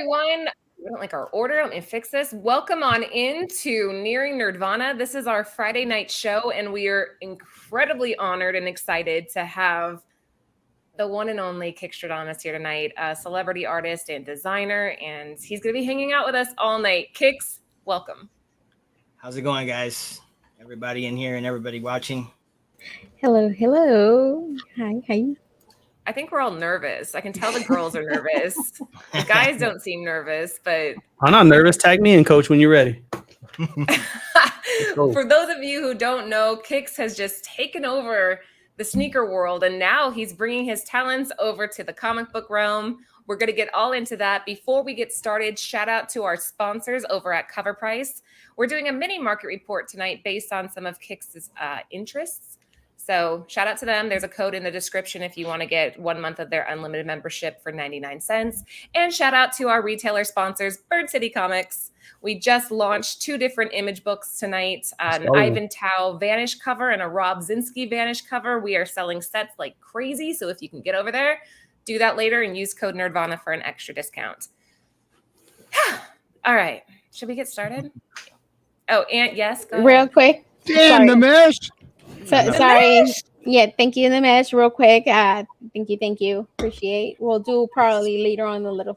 everyone. We don't like our order. Let me fix this. Welcome on into Nearing Nerdvana. This is our Friday night show, and we are incredibly honored and excited to have the one and only Kickstradomis here tonight, a celebrity artist and designer, and he's going to be hanging out with us all night. Kicks, welcome. How's it going, guys? Everybody in here and everybody watching. Hello. Hi. I think we're all nervous. I can tell the girls are nervous. The guys don't seem nervous, but I'm not nervous. Tag me in, Coach, when you're ready. For those of you who don't know, Kicks has just taken over the sneaker world, and now he's bringing his talents over to the comic book realm. We're going to get all into that. Before we get started, shout out to our sponsors over at Cover Price. We're doing a mini market report tonight based on some of Kicks' interests. So shout out to them. There's a code in the description if you want to get 1 month of their unlimited membership for 99 cents. And shout out to our retailer sponsors, Bird City Comics. We just launched 2 different image books tonight, an Ivan Tao Vanish cover and a Rob Zinski Vanish cover. We are selling sets like crazy. So if you can get over there, do that later and use code Nerdvana for an extra discount. All right. Should we get started? Oh, Aunt, yes, go ahead. Real quick. Damn, the mesh. Sorry. Yeah, thank you, Nimesh. Real quick. Thank you. Appreciate. We'll do probably later on the little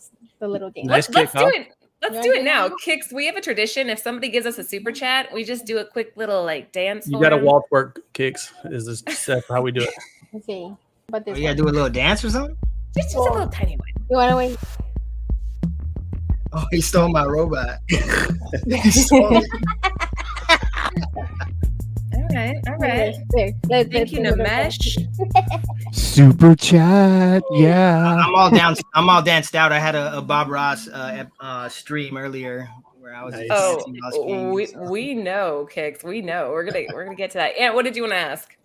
dance. Let's do it. Let's do it now. Kicks, we have a tradition. If somebody gives us a super chat, we just do a quick little dance. You got to walk work, Kicks. Is this how we do it? Let's see. But this you gotta do a little dance or something? Just a little tiny one. You want to wait? Oh, he stole my robot. He stole it. All right. Thank you, Nimesh. Super chat, yeah. I'm all danced out. I had a Bob Ross stream earlier where I was. We know, Kicks. We know. We're gonna get to that. Aunt, what did you want to ask?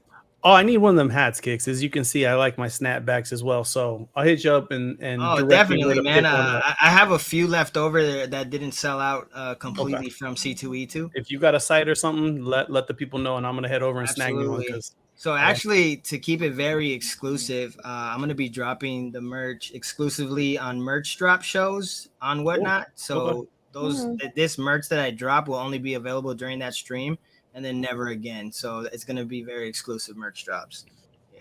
Oh, I need one of them hats, Kicks. As you can see, I like my snapbacks as well. So I'll hit you up and oh, definitely, man. I have a few left over there that didn't sell out completely from C2E2. If you got a site or something, let the people know, and I'm gonna head over and snag me one. So actually, to keep it very exclusive, I'm gonna be dropping the merch exclusively on merch drop shows on Whatnot. So this merch that I drop will only be available during that stream. And then never again. So it's going to be very exclusive merch drops. Yeah.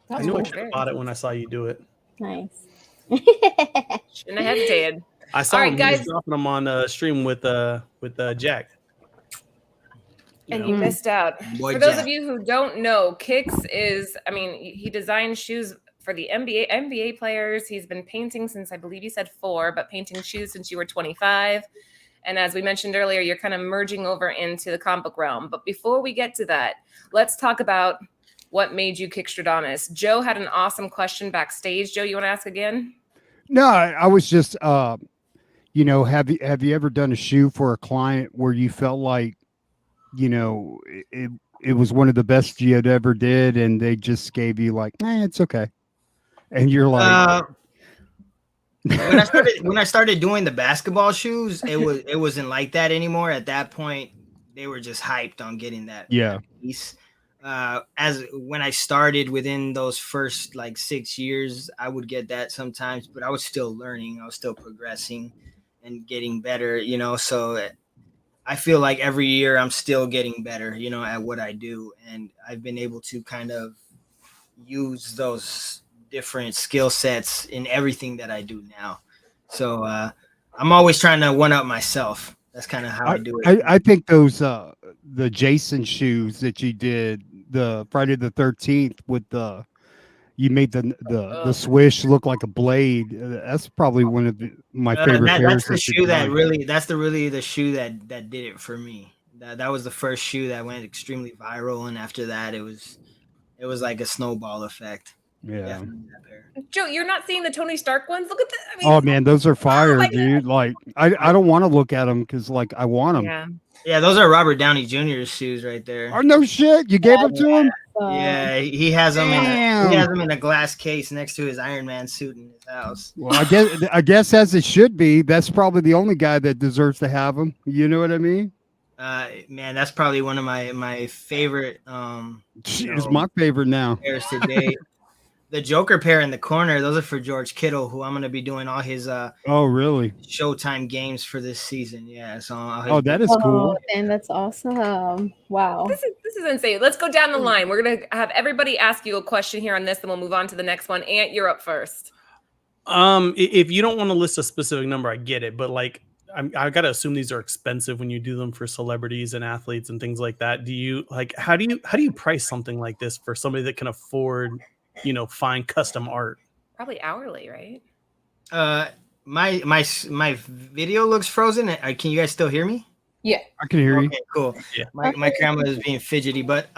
I knew I should have bought it when I saw you do it. Nice. Shouldn't have hesitated. I saw him dropping them on stream with Jack. And you missed out. For those of you who don't know, Kicks he designed shoes for the NBA players. He's been painting since, I believe you said 4, but painting shoes since you were 25. And as we mentioned earlier, you're kind of merging over into the comic book realm. But before we get to that, let's talk about what made you Kickstradomis. Joe had an awesome question backstage. Joe, you want to ask again? No, I was just, have you ever done a shoe for a client where you felt like, it was one of the best you had ever did, and they just gave you like, it's okay, and you're like. When I started doing the basketball shoes, it wasn't like that anymore. At that point, they were just hyped on getting that piece. As when I started within those first 6 years, I would get that sometimes, but I was still learning. I was still progressing and getting better, so I feel like every year I'm still getting better, at what I do. And I've been able to kind of use those different skill sets in everything that I do now. So I'm always trying to one up myself. That's kind of how I do it. I think those the Jason shoes that you did, the Friday the 13th with you made the swish look like a blade. That's probably one of my favorite pairs. That's the shoe the shoe that did it for me. That was the first shoe that went extremely viral, and after that it was like a snowball effect. Yeah. Joe, you're not seeing the Tony Stark ones? Look at that. Oh man, those are fire, dude. Like I don't want to look at them because I want them. Yeah, those are Robert Downey Jr.'s shoes right there. Oh no shit! You gave them to him? Yeah, he has them in a glass case next to his Iron Man suit in his house. Well, I guess as it should be. That's probably the only guy that deserves to have them. You know what I mean? Man, that's probably one of my favorite. It's my favorite now. Pairs today. the Joker pair in the corner, those are for George Kittle, who I'm going to be doing all his Oh, really? Showtime games for this season. Yeah. So Oh, that is cool. And that's awesome. Wow. This is insane. Let's go down the line. We're gonna have everybody ask you a question here on this, and we'll move on to the next one. Ant, you're up first. If you don't want to list a specific number, I get it, but like I gotta assume these are expensive when you do them for celebrities and athletes and things like that. Do you like how do you price something like this for somebody that can afford, fine custom art? Probably hourly, right? My video looks frozen. Can you guys still hear me? Yeah, I can hear you. Okay, cool. Yeah. My camera is being fidgety, but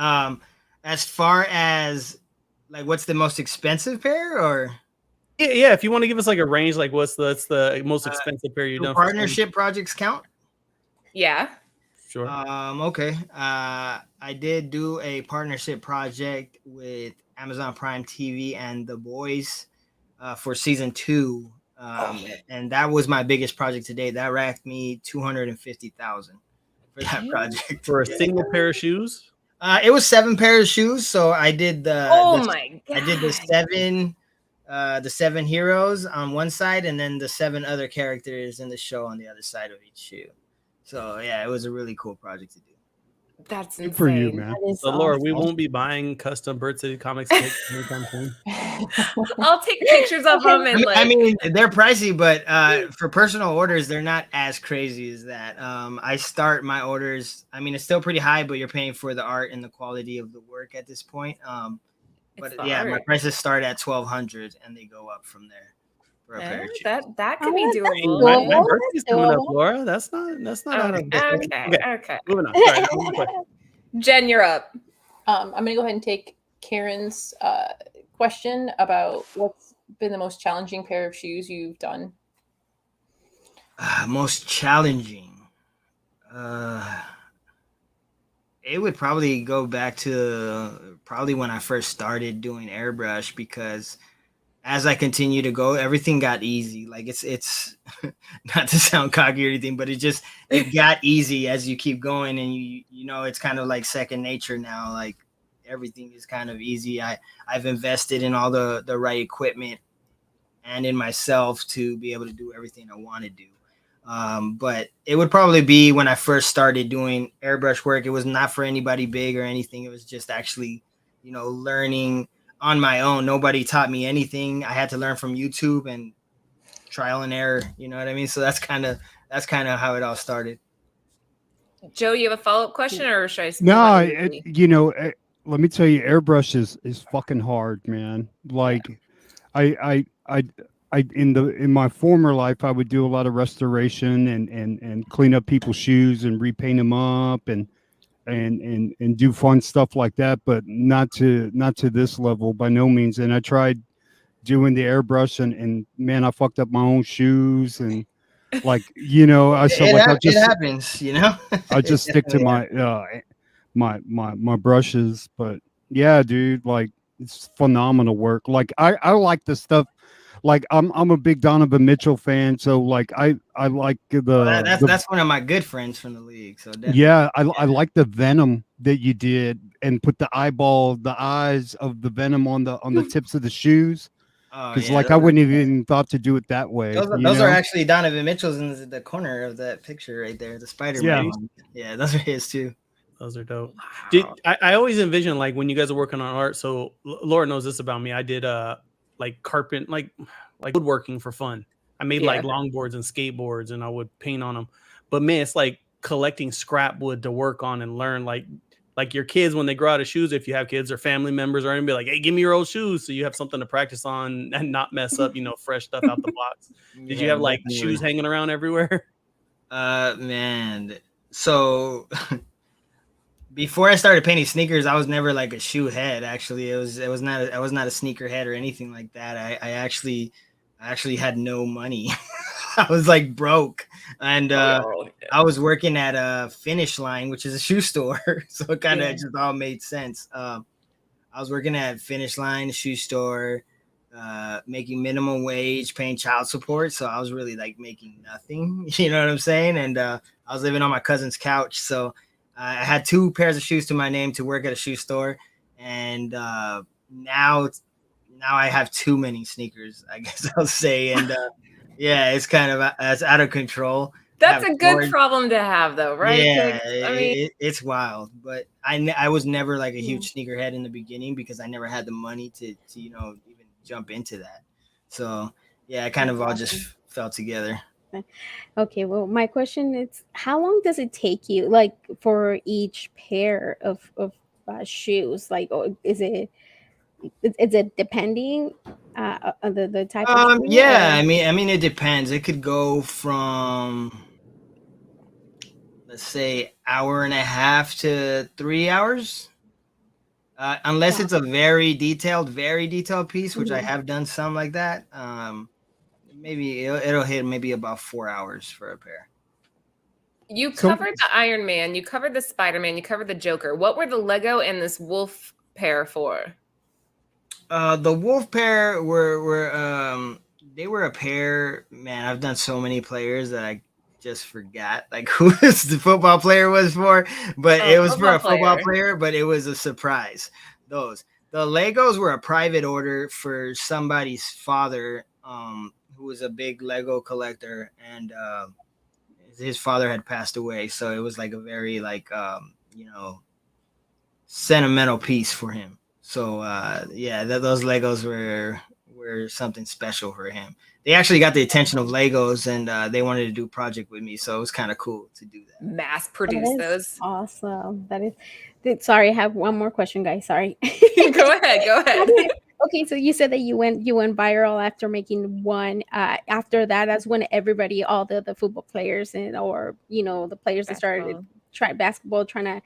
as far as like what's the most expensive pair or Yeah. If you want to give us like a range, like what's the most expensive pair you've done? partnership projects count? Yeah. Sure. Okay. I did do a partnership project with Amazon Prime TV and The Boys for season 2. And that was my biggest project to date. That racked me $250,000 for that project. For a single pair of shoes? It was 7 pairs of shoes. So I did My God. I did the 7 heroes on one side, and then the 7 other characters in the show on the other side of each shoe. So yeah, it was a really cool project to do. That's Good insane. for you, man. So Laura, we won't be buying custom Bird City Comics anytime soon. I'll take pictures of them and I mean, they're pricey, but for personal orders, they're not as crazy as that. I start my orders. I mean, it's still pretty high, but you're paying for the art and the quality of the work at this point. But yeah, my prices start at $1,200 and they go up from there. For a pair of shoes. That could be doable. cool. My birthday's coming up, Laura. That's not out of Okay. Moving on. Sorry, that was my question. Jen, you're up. I'm going to go ahead and take Karen's question about what's been the most challenging pair of shoes you've done. Most challenging. It would probably go back to probably when I first started doing airbrush, because as I continue to go, everything got easy. Like it's not to sound cocky or anything, but it got easy as you keep going, and you know it's kind of like second nature now. Like everything is kind of easy. I've invested in all the right equipment and in myself to be able to do everything I want to do. But it would probably be when I first started doing airbrush work. It was not for anybody big or anything. It was just actually, learning on my own. Nobody taught me anything. I had to learn from YouTube and trial and error. You know what I mean? So that's kind of how it all started. Joe, you have a follow-up question, or should I? No, let me tell you, airbrush is fucking hard, man. Like, I in my former life, I would do a lot of restoration and clean up people's shoes and repaint them up and do fun stuff like that, but not to this level by no means. And I tried doing the airbrush and man, I fucked up my own shoes and like, I said, it happens, I just stick to my brushes. But yeah, dude, like it's phenomenal work. Like I like the stuff. Like I'm a big Donovan Mitchell fan, so like I like that's one of my good friends from the league. So definitely. Yeah, I like the Venom that you did and put the eyes of the Venom on the tips of the shoes. Because I wouldn't even thought to do it that way. Those are actually Donovan Mitchell's in the corner of that picture right there, the Spider-Man. Yeah, those are his too. Those are dope. I always envision like when you guys are working on art. So Laura knows this about me. I did like carpet, like woodworking for fun. I made like longboards and skateboards, and I would paint on them. But man, it's like collecting scrap wood to work on and learn. Like your kids when they grow out of shoes, if you have kids or family members, or anything, be like, hey, give me your old shoes, so you have something to practice on and not mess up, fresh stuff out the box. Did you have like shoes hanging around everywhere? Man, so. Before I started painting sneakers, I was never like a shoe head. Actually, I was not a sneaker head or anything like that. I actually had no money. I was like broke, and I was working at a Finish Line, which is a shoe store. So it kind of just all made sense. I was working at Finish Line, shoe store, making minimum wage, paying child support. So I was really like making nothing. You know what I'm saying? And I was living on my cousin's couch. So I had 2 pairs of shoes to my name to work at a shoe store, and now now I have too many sneakers, I guess I'll say. And yeah, it's kind of it's out of control. That's a good problem to have, though, right? Yeah, I mean, it's wild. But I was never like a huge sneakerhead in the beginning because I never had the money to even jump into that. So yeah, it kind of all just fell together. Okay, well, my question is, how long does it take you, like, for each pair of shoes? Like, is it depending on the type of shoe? Yeah, Or? I mean, it depends. It could go from, let's say, hour and a half to 3 hours. Unless it's a very detailed piece, which I have done some like that. Maybe it'll hit maybe about 4 hours for a pair. You covered the Iron Man, you covered the Spider-Man, you covered the Joker. What were the Lego and this wolf pair for? The wolf pair were they were a pair. Man, I've done so many players that I just forgot like who the football player was for, but it was for a football player, but it was a surprise. The Legos were a private order for somebody's father, who was a big Lego collector, and his father had passed away, so it was like a very like sentimental piece for him. So yeah, those Legos were something special for him. They actually got the attention of Legos, and they wanted to do a project with me, so it was kind of cool to do that. Mass produce those. Awesome. That is. Sorry, I have one more question, guys. Sorry. Go ahead. Okay, so you said that you went viral after making one. After that, that's when everybody, all the football players or the players that started basketball, trying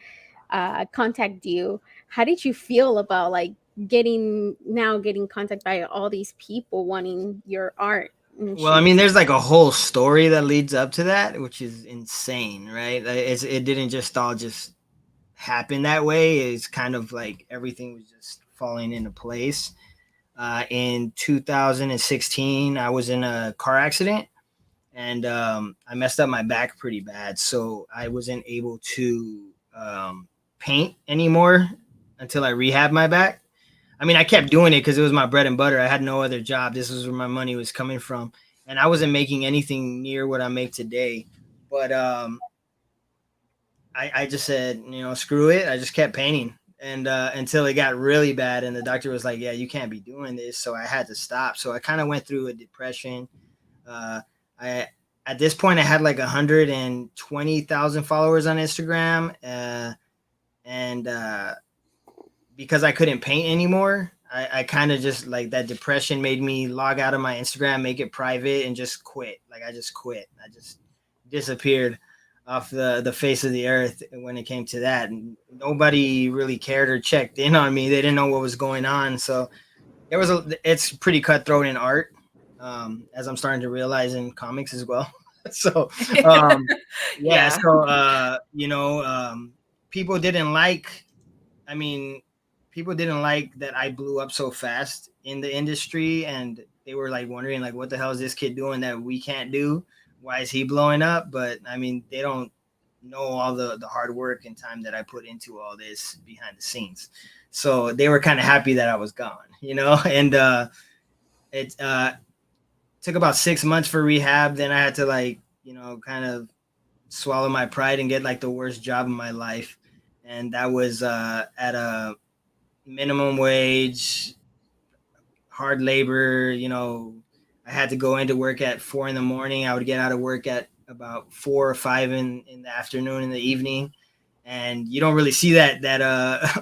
to contact you. How did you feel about like getting contacted by all these people wanting your art? Well, I mean, there's like a whole story that leads up to that, which is insane, right? It didn't just all just happen that way. It's kind of like everything was just falling into place. In 2016, I was in a car accident, and I messed up my back pretty bad, so I wasn't able to paint anymore until I rehabbed my back. I mean, I kept doing it because it was my bread and butter. I had no other job. This was where my money was coming from, and I wasn't making anything near what I make today. But I just said, screw it. I just kept painting, and until it got really bad, and the doctor was like, "Yeah, you can't be doing this." So I had to stop. So I kind of went through a depression. At this point, I had like 120,000 followers on Instagram, and because I couldn't paint anymore, I kind of just like that depression made me log out of my Instagram, make it private, and just quit. Like I just quit. I just disappeared off the face of the earth when it came to that. And nobody really cared or checked in on me. They didn't know what was going on. So it's pretty cutthroat in art, as I'm starting to realize in comics as well. So yeah. So people didn't like. I mean, people didn't like that I blew up so fast in the industry, and they were like wondering like, what the hell is this kid doing that we can't do? Why is he blowing up? But I mean, they don't know all the hard work and time that I put into all this behind the scenes. So they were kind of happy that I was gone, and it took about 6 months for rehab. Then I had to like, kind of swallow my pride and get like the worst job in my life. And that was at a minimum wage, hard labor. I had to go into work at 4 a.m. I would get out of work at about 4 or 5 in the afternoon, in the evening. And you don't really see that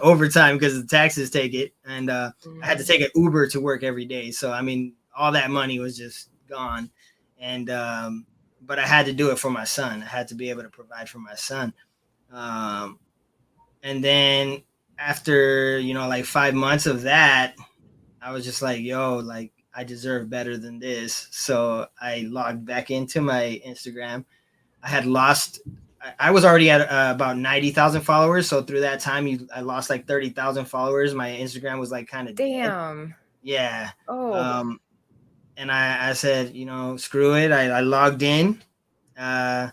overtime because the taxes take it. And I had to take an Uber to work every day. So, I mean, all that money was just gone. And but I had to do it for my son. I had to be able to provide for my son. And then after, like 5 months of that, I was just like, yo, like I deserve better than this. So I logged back into my Instagram. I was already at about 90,000 followers. So through that time, I lost like 30,000 followers. My Instagram was like kind of damn. Dead. Yeah. Oh. And I said, screw it. I logged in. I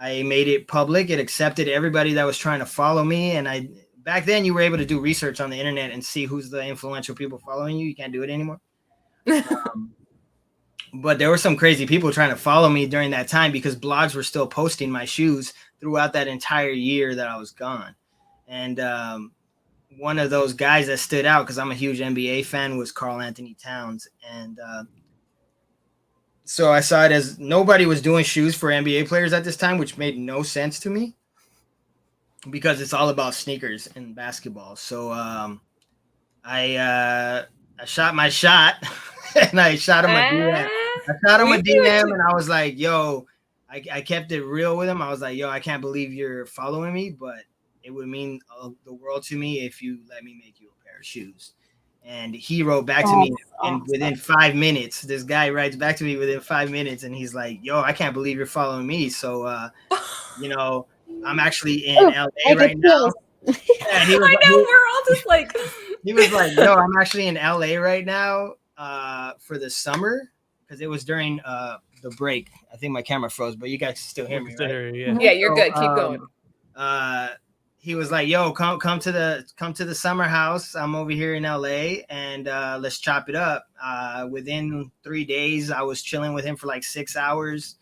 made it public. It accepted everybody that was trying to follow me. And back then you were able to do research on the internet and see who's the influential people following you. You can't do it anymore. But there were some crazy people trying to follow me during that time because blogs were still posting my shoes throughout that entire year that I was gone. And one of those guys that stood out, because I'm a huge NBA fan, was Karl Anthony Towns. And so I saw it as nobody was doing shoes for NBA players at this time, which made no sense to me because it's all about sneakers and basketball. So I shot my shot and I shot him a DM. I shot him a DM and I was like, yo, I kept it real with him. I was like, yo, I can't believe you're following me, but it would mean the world to me if you let me make you a pair of shoes. And he wrote back to me within 5 minutes. This guy writes back to me within 5 minutes and he's like, yo, I can't believe you're following me. So, you know, I'm actually in LA right now. Yeah, I know, we're all just like. He was like, yo, I'm actually in LA right now for the summer because it was during the break. I think my camera froze, but you guys can still hear me, right? Yeah, you're good. Keep going. He was like, yo, come to the summer house. I'm over here in LA and let's chop it up. Within 3 days, I was chilling with him for like 6 hours.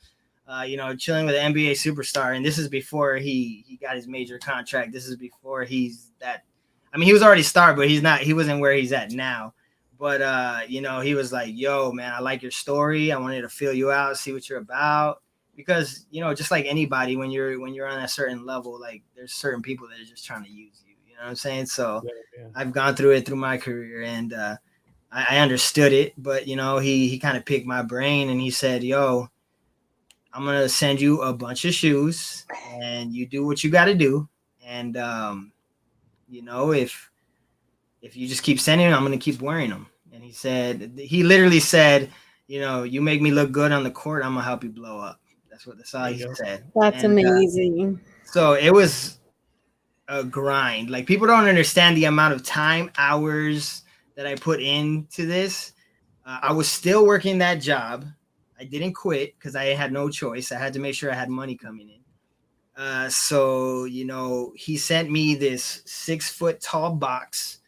You know, chilling with an NBA superstar. And this is before he got his major contract. This is before he's that. I mean, he was already a star, but he wasn't where he's at now. But, you know, he was like, yo, man, I like your story. I wanted to feel you out, see what you're about. Because, you know, just like anybody, when you're on a certain level, like there's certain people that are just trying to use you. You know what I'm saying? So yeah. I've gone through it through my career and I understood it. But, you know, he kind of picked my brain and he said, yo, I'm going to send you a bunch of shoes and you do what you got to do. And, you know, if you just keep sending them, I'm going to keep wearing them. And he literally said, you know, you make me look good on the court, I'm going to help you blow up. That's all he said. That's amazing. So it was a grind. Like people don't understand the amount of time, hours that I put into this. I was still working that job. I didn't quit because I had no choice. I had to make sure I had money coming in. So, you know, he sent me this 6 foot tall box.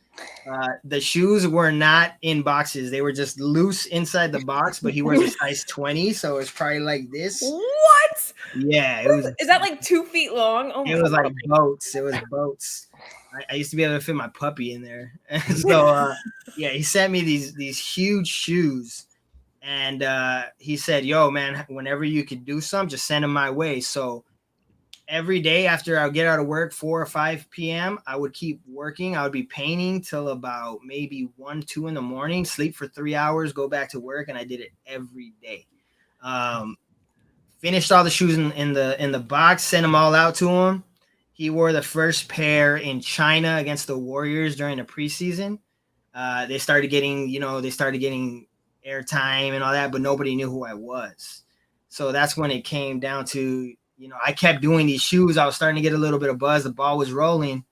The shoes were not in boxes. They were just loose inside the box, but he wears a size 20. So it's probably like this. What? Yeah. It was. Is that like 2 feet long? Oh, it was like boats. It was boats. I used to be able to fit my puppy in there. And so, yeah, he sent me these huge shoes. And he said, yo, man, whenever you could do some, just send them my way. So every day after I would get out of work, 4 or 5 p.m., I would keep working. I would be painting till about maybe 1, 2 in the morning, sleep for 3 hours, go back to work. And I did it every day. Finished all the shoes in the box, sent them all out to him. He wore the first pair in China against the Warriors during the preseason. They started getting airtime and all that, but nobody knew who I was. So that's when it came down to, you know, I kept doing these shoes. I was starting to get a little bit of buzz. The ball was rolling,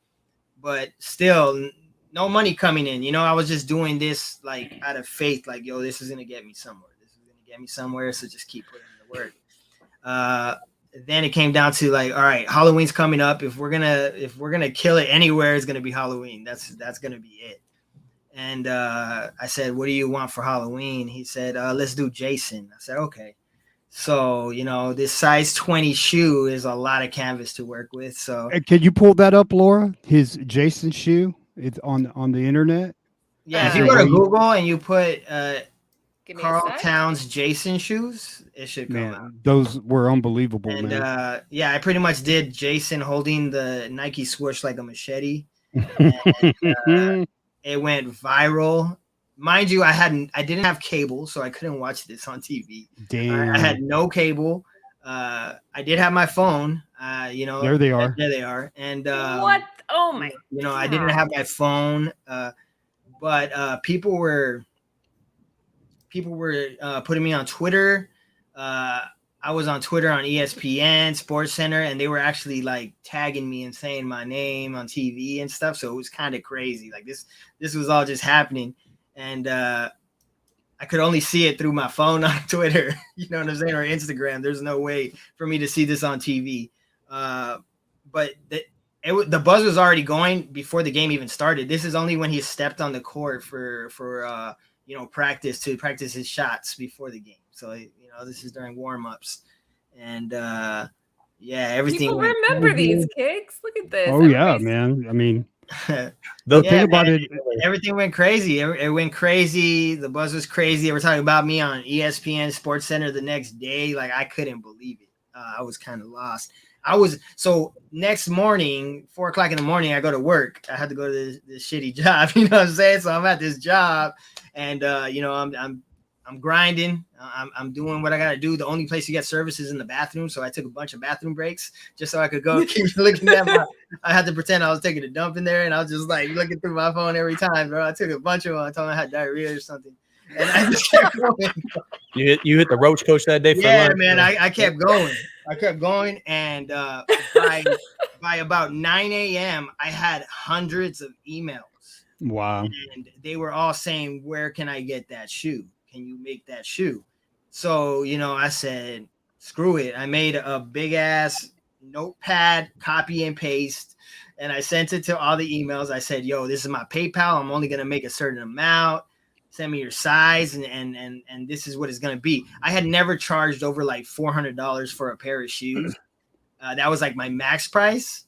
but still no money coming in. You know, I was just doing this like out of faith, like, yo, this is going to get me somewhere. This is going to get me somewhere. So just keep putting in the work. Then it came down to like, all right, Halloween's coming up. If we're going to kill it anywhere, it's going to be Halloween. That's going to be it. And I said, what do you want for Halloween? He said, let's do Jason. I said, okay. So, you know, this size 20 shoe is a lot of canvas to work with. So can you pull that up, Laura? His Jason shoe? It's on the internet? Yeah, if you go to Google and you put Karl Towns Jason shoes, it should come out. Those were unbelievable, and, man. Yeah, I pretty much did Jason holding the Nike swoosh like a machete. And, it went viral. Mind you, I didn't have cable, so I couldn't watch this on TV. Damn. I had no cable. I did have my phone. You know, there they are. There they are. And what? Oh my! You know, I didn't have my phone, but people were putting me on Twitter. I was on Twitter on ESPN, Sports Center, and they were actually like tagging me and saying my name on TV and stuff. So it was kind of crazy. Like this was all just happening. And I could only see it through my phone on Twitter, you know what I'm saying, or Instagram. There's no way for me to see this on TV. But the buzz was already going before the game even started. This is only when he stepped on the court for practice his shots before the game. So this is during warm-ups, and everything. People remember these kicks. Look at this. Oh yeah, man. I mean, the thing about it, everything went crazy. It went crazy. The buzz was crazy. They were talking about me on ESPN Sports Center the next day. Like, I couldn't believe it. I was kind of lost. So next morning, 4:00 in the morning, I go to work. I had to go to this shitty job. You know what I'm saying? So I'm at this job, and I'm grinding. I'm doing what I gotta do. The only place you get service is in the bathroom, so I took a bunch of bathroom breaks just so I could go keep looking at I had to pretend I was taking a dump in there, and I was just like looking through my phone every time, bro. I took a bunch of them. I told them I had diarrhea or something, and I just kept going. You hit the roach coach that day. Yeah, man. I kept going. And by about 9 a.m., I had hundreds of emails. Wow. And they were all saying, "Where can I get that shoe? Can you make that shoe?" So, I said, screw it. I made a big ass notepad, copy and paste, and I sent it to all the emails. I said, "Yo, this is my PayPal. I'm only going to make a certain amount. Send me your size, and this is what it's going to be." I had never charged over like $400 for a pair of shoes. That was like my max price.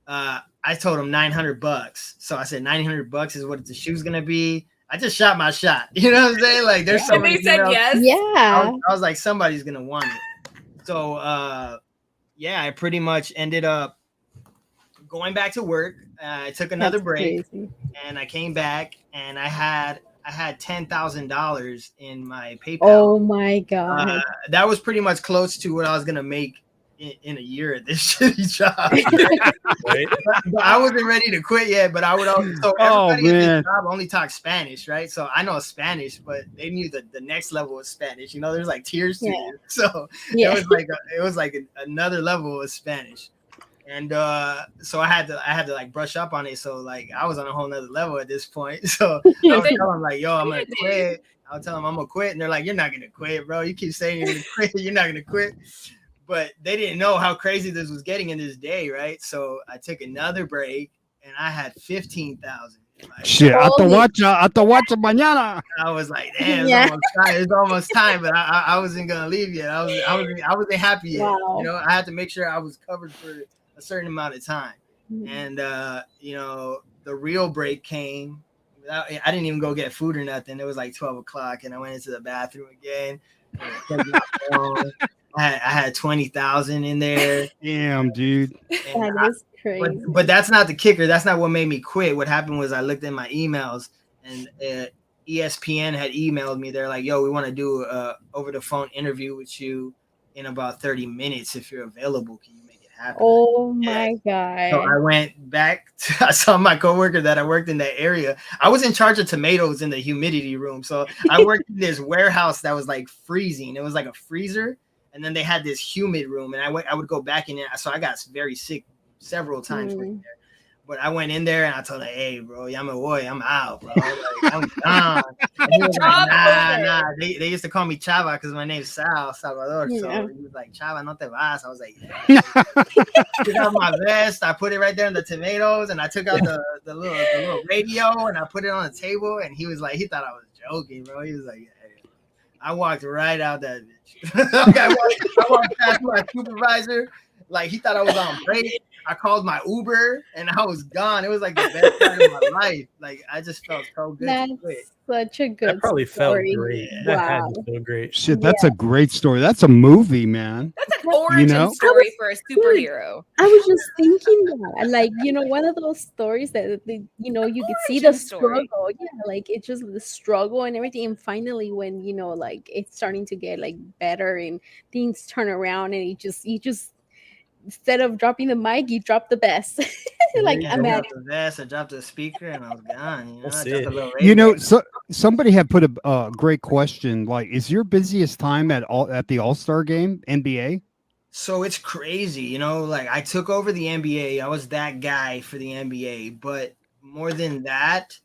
I told him $900. So I said $900 is what the shoe's going to be. I just shot my shot. You know what I'm saying? Like, there's so many. They said yes. Yeah. I was like, somebody's going to want it. So, I pretty much ended up going back to work. I took another break, and I came back, and I had $10,000 in my PayPal. Oh my God. That was pretty much close to what I was going to make in a year at this shitty job. Right? But I wasn't ready to quit yet, but I would always, so everybody in this job only talks Spanish, right? So I know Spanish, but they knew the next level of Spanish. There's like tiers to it. So it was like another level of Spanish. And so I had to like brush up on it. So like I was on a whole nother level at this point. So I was telling them like, "Yo, I'm gonna quit." I'll tell them I'm gonna quit, and they're like, "You're not gonna quit, bro. You keep saying you're gonna quit. You're not gonna quit." But they didn't know how crazy this was getting in this day, right? So I took another break, and I had 15,000. Shit, hasta watcha mañana. I was like, damn, it's almost time, but I wasn't gonna leave yet. I wasn't happy yet. Wow. I had to make sure I was covered for a certain amount of time. And the real break came. I didn't even go get food or nothing. It was like 12 o'clock, and I went into the bathroom again. I had 20,000 in there. Damn, dude. That is crazy. But that's not the kicker. That's not what made me quit. What happened was I looked at my emails, and ESPN had emailed me. They're like, "Yo, we want to do a over the phone interview with you in about 30 minutes if you're available. Can you make it happen?" Oh my God. So I went back. I saw my coworker that I worked in that area. I was in charge of tomatoes in the humidity room. So I worked in this warehouse that was like freezing. It was like a freezer. And then they had this humid room, and I would go back in there. So I got very sick several times right there. But I went in there and I told her, "Hey, bro, ya me voy, I'm out, bro. Like, I'm gone." And he was like, nah. They used to call me Chava because my name's Salvador. So he was like, "Chava, no te vas." I was like, "Yeah." Took out my vest. I put it right there in the tomatoes, and I took out the little radio, and I put it on the table. And he was like, he thought I was joking, bro. He was like, "Hey." I walked right out that bitch. I walked past my supervisor, like he thought I was on break. I called my Uber, and I was gone. It was like the best time of my life. Like I just felt so good. That's such a good. That probably story. felt great. Wow. That had to feel great. Shit, that's a great story. That's a movie, man. That's an origin story for a superhero. I was just thinking that, like, one of those stories that you could see the struggle. Yeah, like it's just the struggle and everything, and finally when like it's starting to get like better and things turn around, and you just instead of dropping the mic, you drop the best. Like I dropped the vest, I dropped the speaker, and I was gone. So somebody had put a great question. Like, is your busiest time at the All-Star game NBA? So it's crazy, like I took over the NBA. I was that guy for the NBA, but more than that,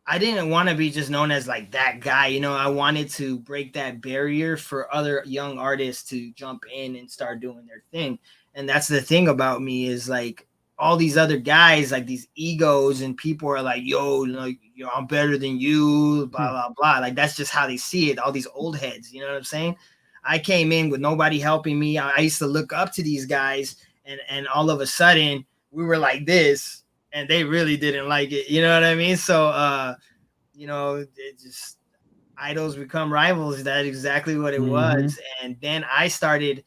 I didn't want to be just known as like that guy. I wanted to break that barrier for other young artists to jump in and start doing their thing. And that's the thing about me is like all these other guys, like these egos, and people are like, yo, like, I'm better than you, blah, blah, blah. Like, that's just how they see it. All these old heads, you know what I'm saying? I came in with nobody helping me. I used to look up to these guys, and all of a sudden we were like this, and they really didn't like it. You know what I mean? So, you know, it just, idols become rivals. That's exactly what it was. And then I started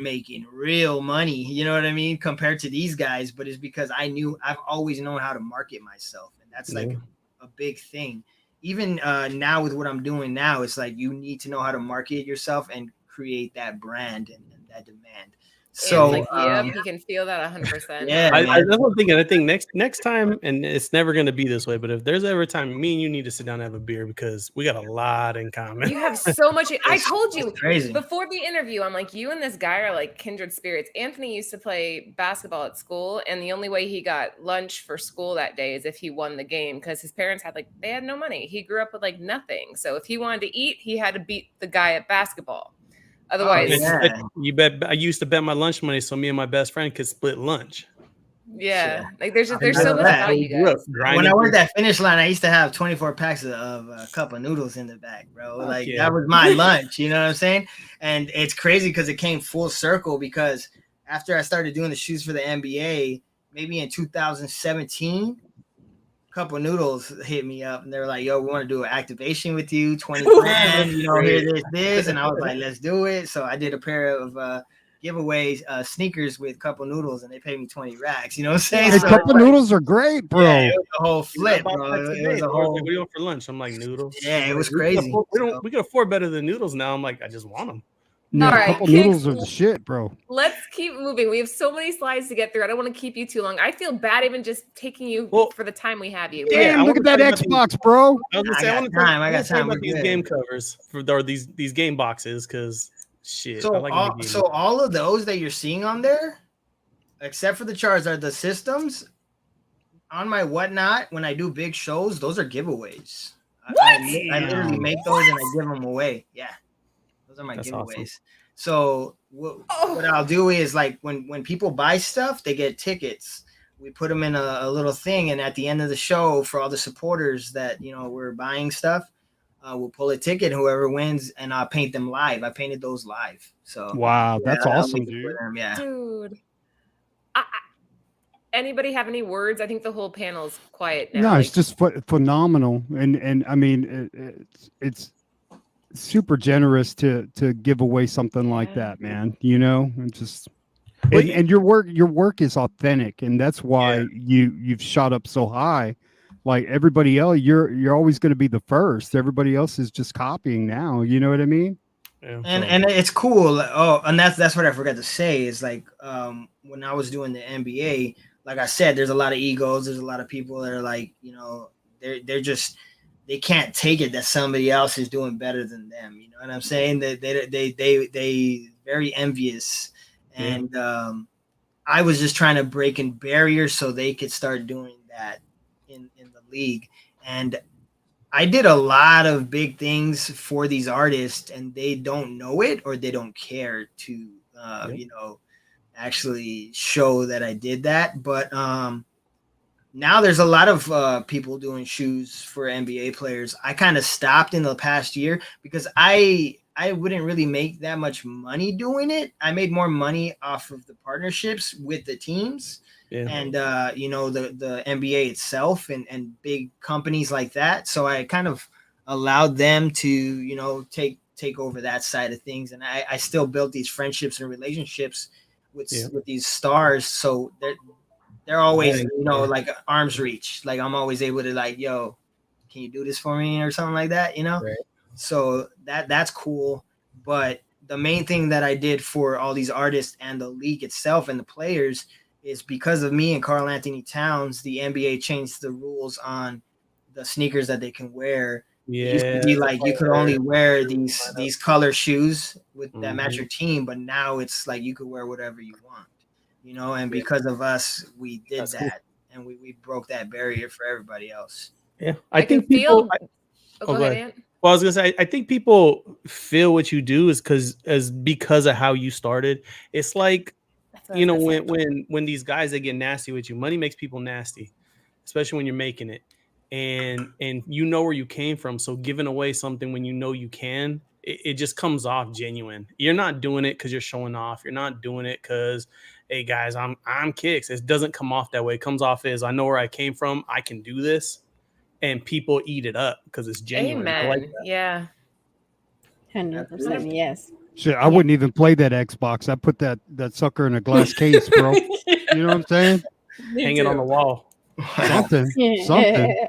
making real money, you know what I mean, compared to these guys. But it's because I've always known how to market myself, and that's like a big thing. Even now with what I'm doing now, it's like you need to know how to market yourself and create that brand and that demand. So like, you can feel that 100%. Yeah, that's what I'm thinking. I think next time, and it's never going to be this way, but if there's ever a time, me and you need to sit down and have a beer, because we got a lot in common. You have so much. I told you crazy. Before the interview, I'm like, you and this guy are like kindred spirits. Anthony used to play basketball at school, and the only way he got lunch for school that day is if he won the game, because his parents they had no money. He grew up with like nothing. So if he wanted to eat, he had to beat the guy at basketball. Otherwise, you bet. I used to bet my lunch money so me and my best friend could split lunch. Yeah, like there's so much about you guys. When I worked at Finish Line, I used to have 24 packs of a cup of noodles in the back, bro. Like that was my lunch, you know what I'm saying? And it's crazy because it came full circle, because after I started doing the shoes for the NBA, maybe in 2017, Cup of Noodles hit me up, and they're like, yo, we want to do an activation with you, 20 grand, you know, here, this. And I was like, let's do it. So I did a pair of giveaways, sneakers with Cup of Noodles, and they paid me 20 racks. You know what I'm saying? Hey, Cup of Noodles are great, bro. Yeah, it was a whole flip, bro. It was a whole. What do you want for lunch? I'm like, noodles. Yeah, it was crazy. We can afford better than noodles now. I'm like, I just want them. No, all right, Cup of Noodles are the shit, bro. Let's keep moving. We have so many slides to get through. I don't want to keep you too long. I feel bad even just taking you for the time we have you. Damn, look at that Xbox, bro. I got time. About these game covers or these game boxes, because shit. So, so all of those that you're seeing on there, except for the charts, are the systems. On my whatnot, when I do big shows, those are giveaways. I literally make those and I give them away. Yeah. Those are my giveaways. Awesome. So what I'll do is, like, when people buy stuff, they get tickets. We put them in a little thing, and at the end of the show, for all the supporters that, you know, we're buying stuff, we'll pull a ticket. Whoever wins, and I'll paint them live. I painted those live. So wow, that's awesome, dude. Yeah, dude. Anybody have any words? I think the whole panel's quiet now. No, it's just phenomenal, and I mean, it's super generous to give away something like that, man. You know, and just and your work is authentic, and that's why you've shot up so high. Like everybody else, you're always going to be the first. Everybody else is just copying now. You know what I mean? Yeah. And it's cool. Oh, and that's what I forgot to say is, like, when I was doing the NBA, like I said, there's a lot of egos. There's a lot of people that are like, you know, they're just, they can't take it that somebody else is doing better than them. You know what I'm saying? They very envious. And I was just trying to break in barriers so they could start doing that in the league. And I did a lot of big things for these artists, and they don't know it, or they don't care to, you know, actually show that I did that. But now there's a lot of people doing shoes for NBA players. I kind of stopped in the past year because I wouldn't really make that much money doing it. I made more money off of the partnerships with the teams and, you know, the NBA itself and big companies like that. So I kind of allowed them to, you know, take over that side of things. And I still built these friendships and relationships with these stars. So they're always, you know, like arm's reach. Like I'm always able to, like, yo, can you do this for me or something like that, you know? Right. So that's cool. But the main thing that I did for all these artists and the league itself and the players is because of me and Karl Anthony Towns, the NBA changed the rules on the sneakers that they can wear. Yeah, it used to be like you could only wear these color shoes with that match your team, but now it's like you could wear whatever you want, you know. And because of us, we did that, and we broke that barrier for everybody else. Yeah, I think people. Go ahead, Ant. Well, I was gonna say, I think people feel what you do is because of how you started. It's like you know, when these guys, they get nasty with you, money makes people nasty, especially when you're making it, and you know where you came from. So giving away something when you know you can, it just comes off genuine. You're not doing it because you're showing off. You're not doing it because, hey guys, I'm Kicks. It doesn't come off that way. It comes off as, I know where I came from. I can do this, and people eat it up because it's genuine. Amen. I like that. Yeah. 100%. Yes. Shit, I wouldn't even play that Xbox. I put that sucker in a glass case, bro. You know what I'm saying? Hang it on the wall. Something. Something.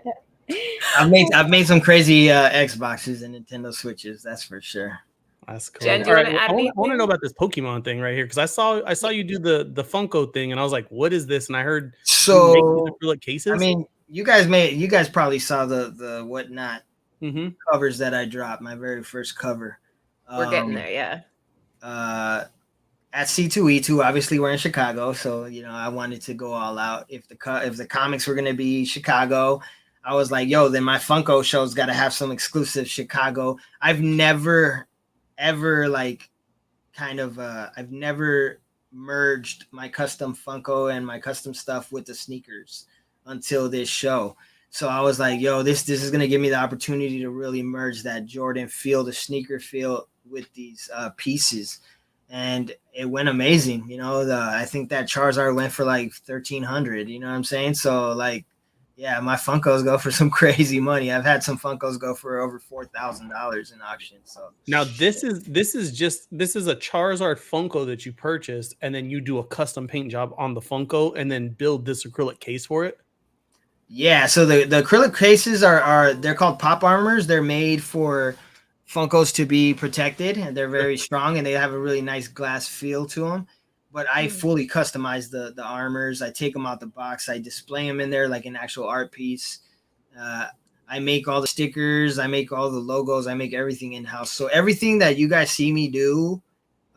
I've made some crazy Xboxes and Nintendo Switches. That's for sure. That's cool. Jen, do All you right, want to add I want to anything? know about this Pokemon thing right here, because I saw you do the Funko thing, and I was like, what is this? And I heard you make these acrylic cases. I mean, you guys probably saw the whatnot covers that I dropped. My very first cover. We're getting there, yeah. At C2E2, obviously we're in Chicago, so you know I wanted to go all out. If the comics were gonna be Chicago, I was like, yo, then my Funko show's got to have some exclusive Chicago. I've never ever I've never merged my custom Funko and my custom stuff with the sneakers until this show. So I was like, yo, this is gonna give me the opportunity to really merge that Jordan feel, the sneaker feel with these pieces. And it went amazing. You know, I think that Charizard went for like 1,300, you know what I'm saying? So like, yeah, my Funkos go for some crazy money. I've had some Funkos go for over $4,000 in auction. So now this is a Charizard Funko that you purchased, and then you do a custom paint job on the Funko and then build this acrylic case for it. Yeah, so the acrylic cases are they're called pop armors. They're made for Funkos to be protected, and they're very strong, and they have a really nice glass feel to them. But I fully customize the armors. I take them out the box. I display them in there like an actual art piece. I make all the stickers. I make all the logos. I make everything in-house. So everything that you guys see me do,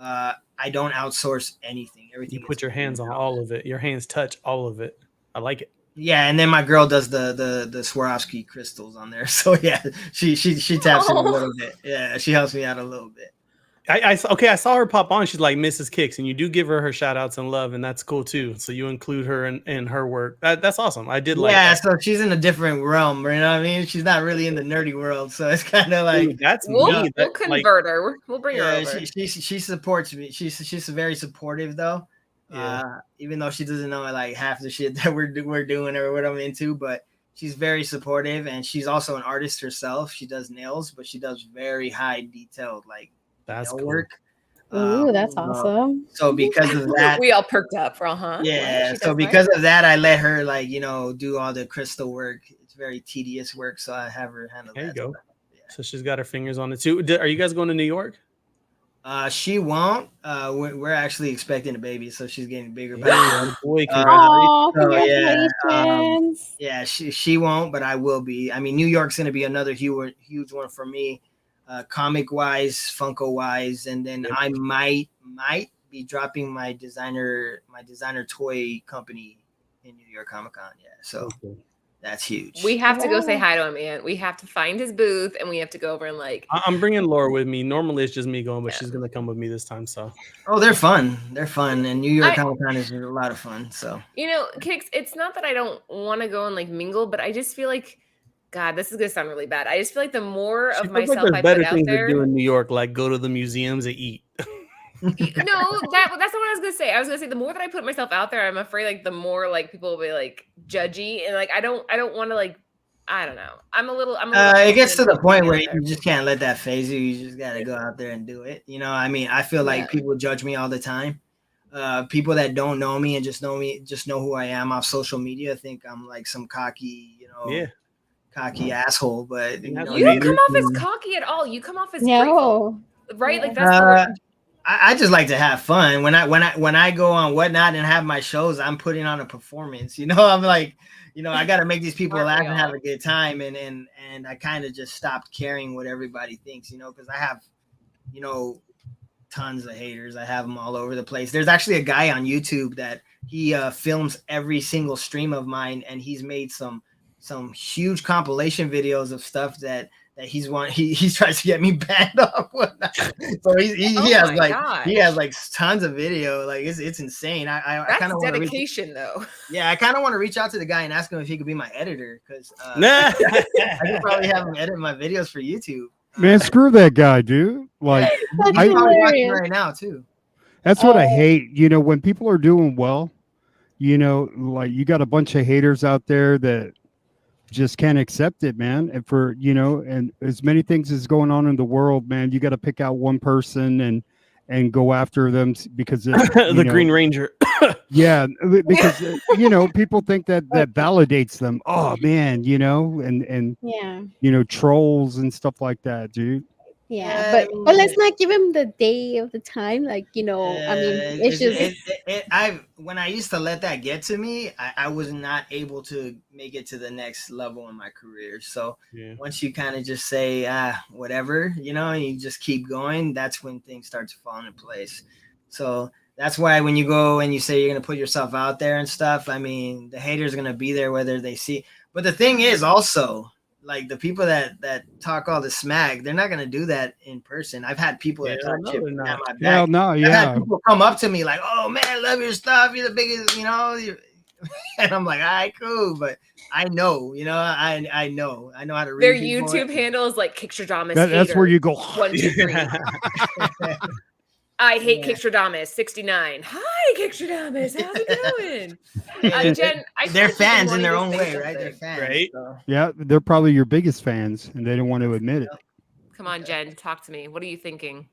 I don't outsource anything. Everything. You put your hands on all of it. Your hands touch all of it. I like it. Yeah, and then my girl does the Swarovski crystals on there. So yeah, she taps in a little bit. Yeah, she helps me out a little bit. I saw her pop on. She's like Mrs. Kicks, and you do give her her shout outs and love, and that's cool too. So you include her in her work. That's awesome. I did like that. Yeah, so she's in a different realm, you know what I mean? She's not really in the nerdy world, so it's kind of like, dude, that's we'll convert her. We'll bring her over. She supports me. She's very supportive though. Yeah. Even though she doesn't know like half the shit that we're doing or what I'm into, but she's very supportive, and she's also an artist herself. She does nails, but she does very high detailed like that's cool. work. Ooh, that's awesome. So because of that, we all perked up, yeah. So because of that, I let her do all the crystal work. It's very tedious work, so I have her handle that. There you go. Yeah. So she's got her fingers on it too. Are you guys going to New York? She won't. We're actually expecting a baby, so she's getting bigger. Boy, congratulations! Yeah, she won't, but I will be. I mean, New York's going to be another huge one for me, comic wise, Funko wise, and then I might be dropping my designer toy company in New York Comic Con. Yeah, so. Okay. That's huge. We have to go say hi to him, man. We have to find his booth, and we have to go over and like. I'm bringing Laura with me. Normally it's just me going, but she's gonna come with me this time. So. Oh, they're fun. They're fun, and New York Comic Con is a lot of fun. So. You know, Kicks. It's not that I don't want to go and like mingle, but I just feel like, God, this is gonna sound really bad. I just feel like the more of myself I put out there, to do in New York, like go to the museums and eat. No, that's not what I was gonna say. I was gonna say the more that I put myself out there, I'm afraid like the more like people will be like judgy, and like I don't want to like, I don't know. I'm a little it gets to the point where you just can't let that phase you. You just gotta go out there and do it. You know, I mean, I feel like people judge me all the time. People that don't know me and just know who I am off social media think I'm like some cocky, cocky asshole. But you don't come off as cocky at all. You come off as grateful, right? Like that's the word. I just like to have fun. When I go on Whatnot and have my shows, I'm putting on a performance. You know, I'm like, I got to make these people laugh and have a good time. And I kind of just stopped caring what everybody thinks, because I have, tons of haters. I have them all over the place. There's actually a guy on YouTube that he films every single stream of mine, and he's made some huge compilation videos of stuff that that he tries to get me banned off. So he has like tons of video. Like it's insane. I kind of dedication though. Yeah, I kind of want to reach out to the guy and ask him if he could be my editor, because I could probably have him edit my videos for YouTube. Man, screw that guy, dude. Like he's probably watching right now too. That's what I hate. You know, when people are doing well, you know, like you got a bunch of haters out there that just can't accept it, man. And for, you know, and as many things as going on in the world, man, you got to pick out one person and go after them because the Green Ranger. Yeah, because you know, people think that validates them. Oh man, you know, and you know, trolls and stuff like that, dude. Yeah, but let's not give him the day of the time. Like, you know, I mean, it's just when I used to let that get to me, I was not able to make it to the next level in my career. So once you kind of just say whatever, you know, and you just keep going, that's when things start to fall into place. So that's why when you go and you say you're gonna put yourself out there and stuff, I mean, the haters are gonna be there whether they see. But the thing is also, like, the people that talk all the smack, they're not gonna do that in person. I've had people that talk shit behind my back. Hell no, I've had people come up to me like, "Oh man, I love your stuff. You're the biggest," you know. And I'm like, "All right, cool," but I know, you know, I know how to read their YouTube handle is like Kickstradomis. That's where you go. 1, 2, 3. I hate Kickstradomis 69. Hi, Kickstradomis. How's it going? Jen, they're fans in their own way, right? They're fans, right? So. Yeah, they're probably your biggest fans, and they don't want to admit it. Come on, Jen, talk to me. What are you thinking?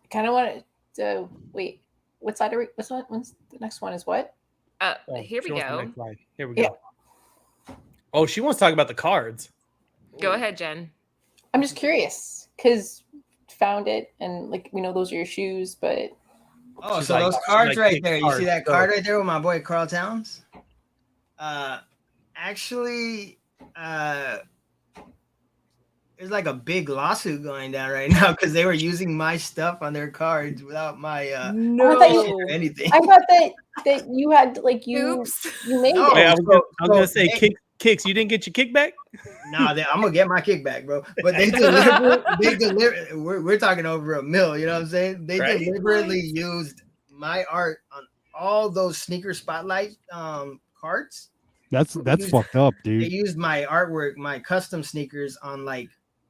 I kind of want to wait. What side are we? What's the next one? Is what? Here we go. Here we go. Oh, she wants to talk about the cards. Go ahead, Jen. I'm just curious because found it and like we know those are your shoes, but so those cards right there. You see that card right there with my boy Carl Towns? Actually, there's like a big lawsuit going down right now because they were using my stuff on their cards without my or anything. I thought that you had like you made it. I was gonna say Kicks, you didn't get your kickback? No, I'm gonna get my kickback, bro. But they deliberately, we're talking over $1 million, you know what I'm saying? They deliberately used my art on all those sneaker spotlight cards. That's fucked up, dude. They used my artwork, my custom sneakers on like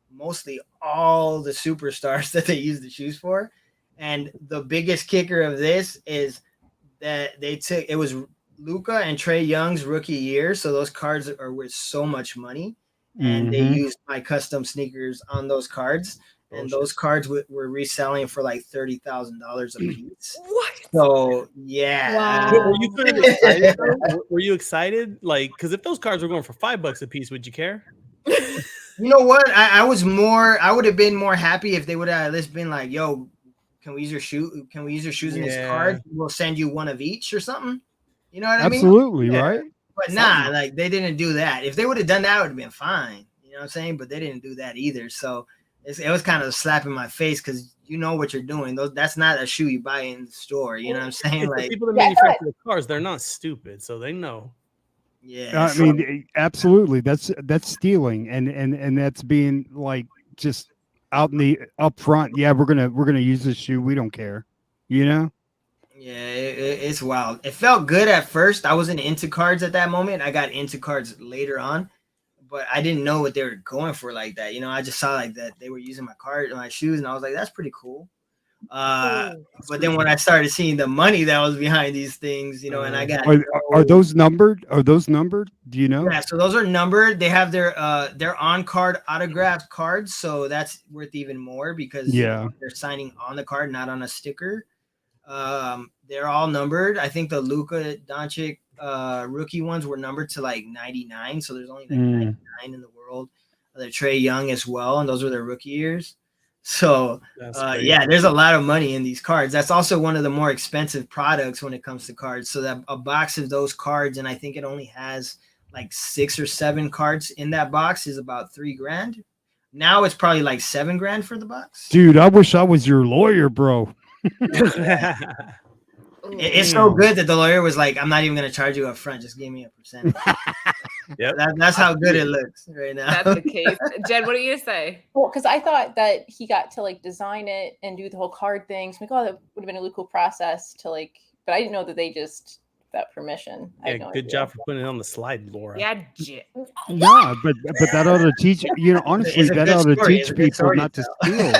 mostly all the superstars that they used the shoes for. And the biggest kicker of this is that it was Luka and Trae Young's rookie year, so those cards are worth so much money, and they used my custom sneakers on those cards, and those cards were reselling for like $30,000 a piece. What? So yeah, wow. Were you kind of excited? Were you excited? Like, because if those cards were going for $5 a piece, would you care? You know what? I would have been more happy if they would have at least been like, "Yo, can we use your shoe? Can we use your shoes in this card? We'll send you one of each or something." You know what I mean? Absolutely, right? But nah, like they didn't do that. If they would have done that, it would have been fine. You know what I'm saying? But they didn't do that either. So it was kind of a slap in my face because you know what you're doing. That's not a shoe you buy in the store. You know what I'm saying? Like the people that manufacture the cars, they're not stupid, so they know. Yeah, I mean, absolutely. That's stealing, and that's being like just out in the up front. Yeah, we're gonna use this shoe. We don't care. You know. Yeah, it's wild. It felt good at first. I wasn't into cards at that moment. I got into cards later on, but I didn't know what they were going for like that. You know, I just saw like that they were using my shoes, and I was like, that's pretty cool. But then when I started seeing the money that was behind these things, you know, and I got are those numbered? Are those numbered? Do you know? Yeah, so those are numbered. They have their on card autographed cards, so that's worth even more because they're signing on the card, not on a sticker. They're all numbered. I think the Luka Doncic rookie ones were numbered to like 99, so there's only like 99 in the world. The Trae Young as well, and those were their rookie years. So there's a lot of money in these cards. That's also one of the more expensive products when it comes to cards. So that a box of those cards, and I think it only has like 6 or 7 cards in that box, is about $3,000. Now it's probably like $7,000 for the box. Dude, I wish I was your lawyer, bro. It's so good that the lawyer was like, I'm not even going to charge you up front. Just give me a percentage. Yep. That's how good it looks right now. That's the case. Jen, what do you say? Well, because I thought that he got to like design it and do the whole card thing. So I'm like, oh, that would have been a really cool process to like, but I didn't know that they just that permission. I Yeah, had no good idea. job for putting it on the slide, Laura. Yeah, No, but that ought to teach, you know, honestly, that ought to teach people not to steal.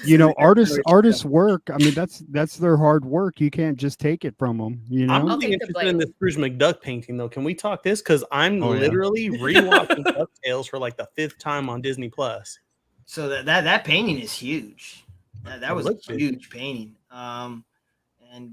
You know, artists work. I mean, that's their hard work. You can't just take it from them. You know, I'm really interested in this Scrooge McDuck painting, though. Can we talk this? Because I'm literally rewatching DuckTales for like the 5th time on Disney Plus. So that painting is huge. That was a huge painting. And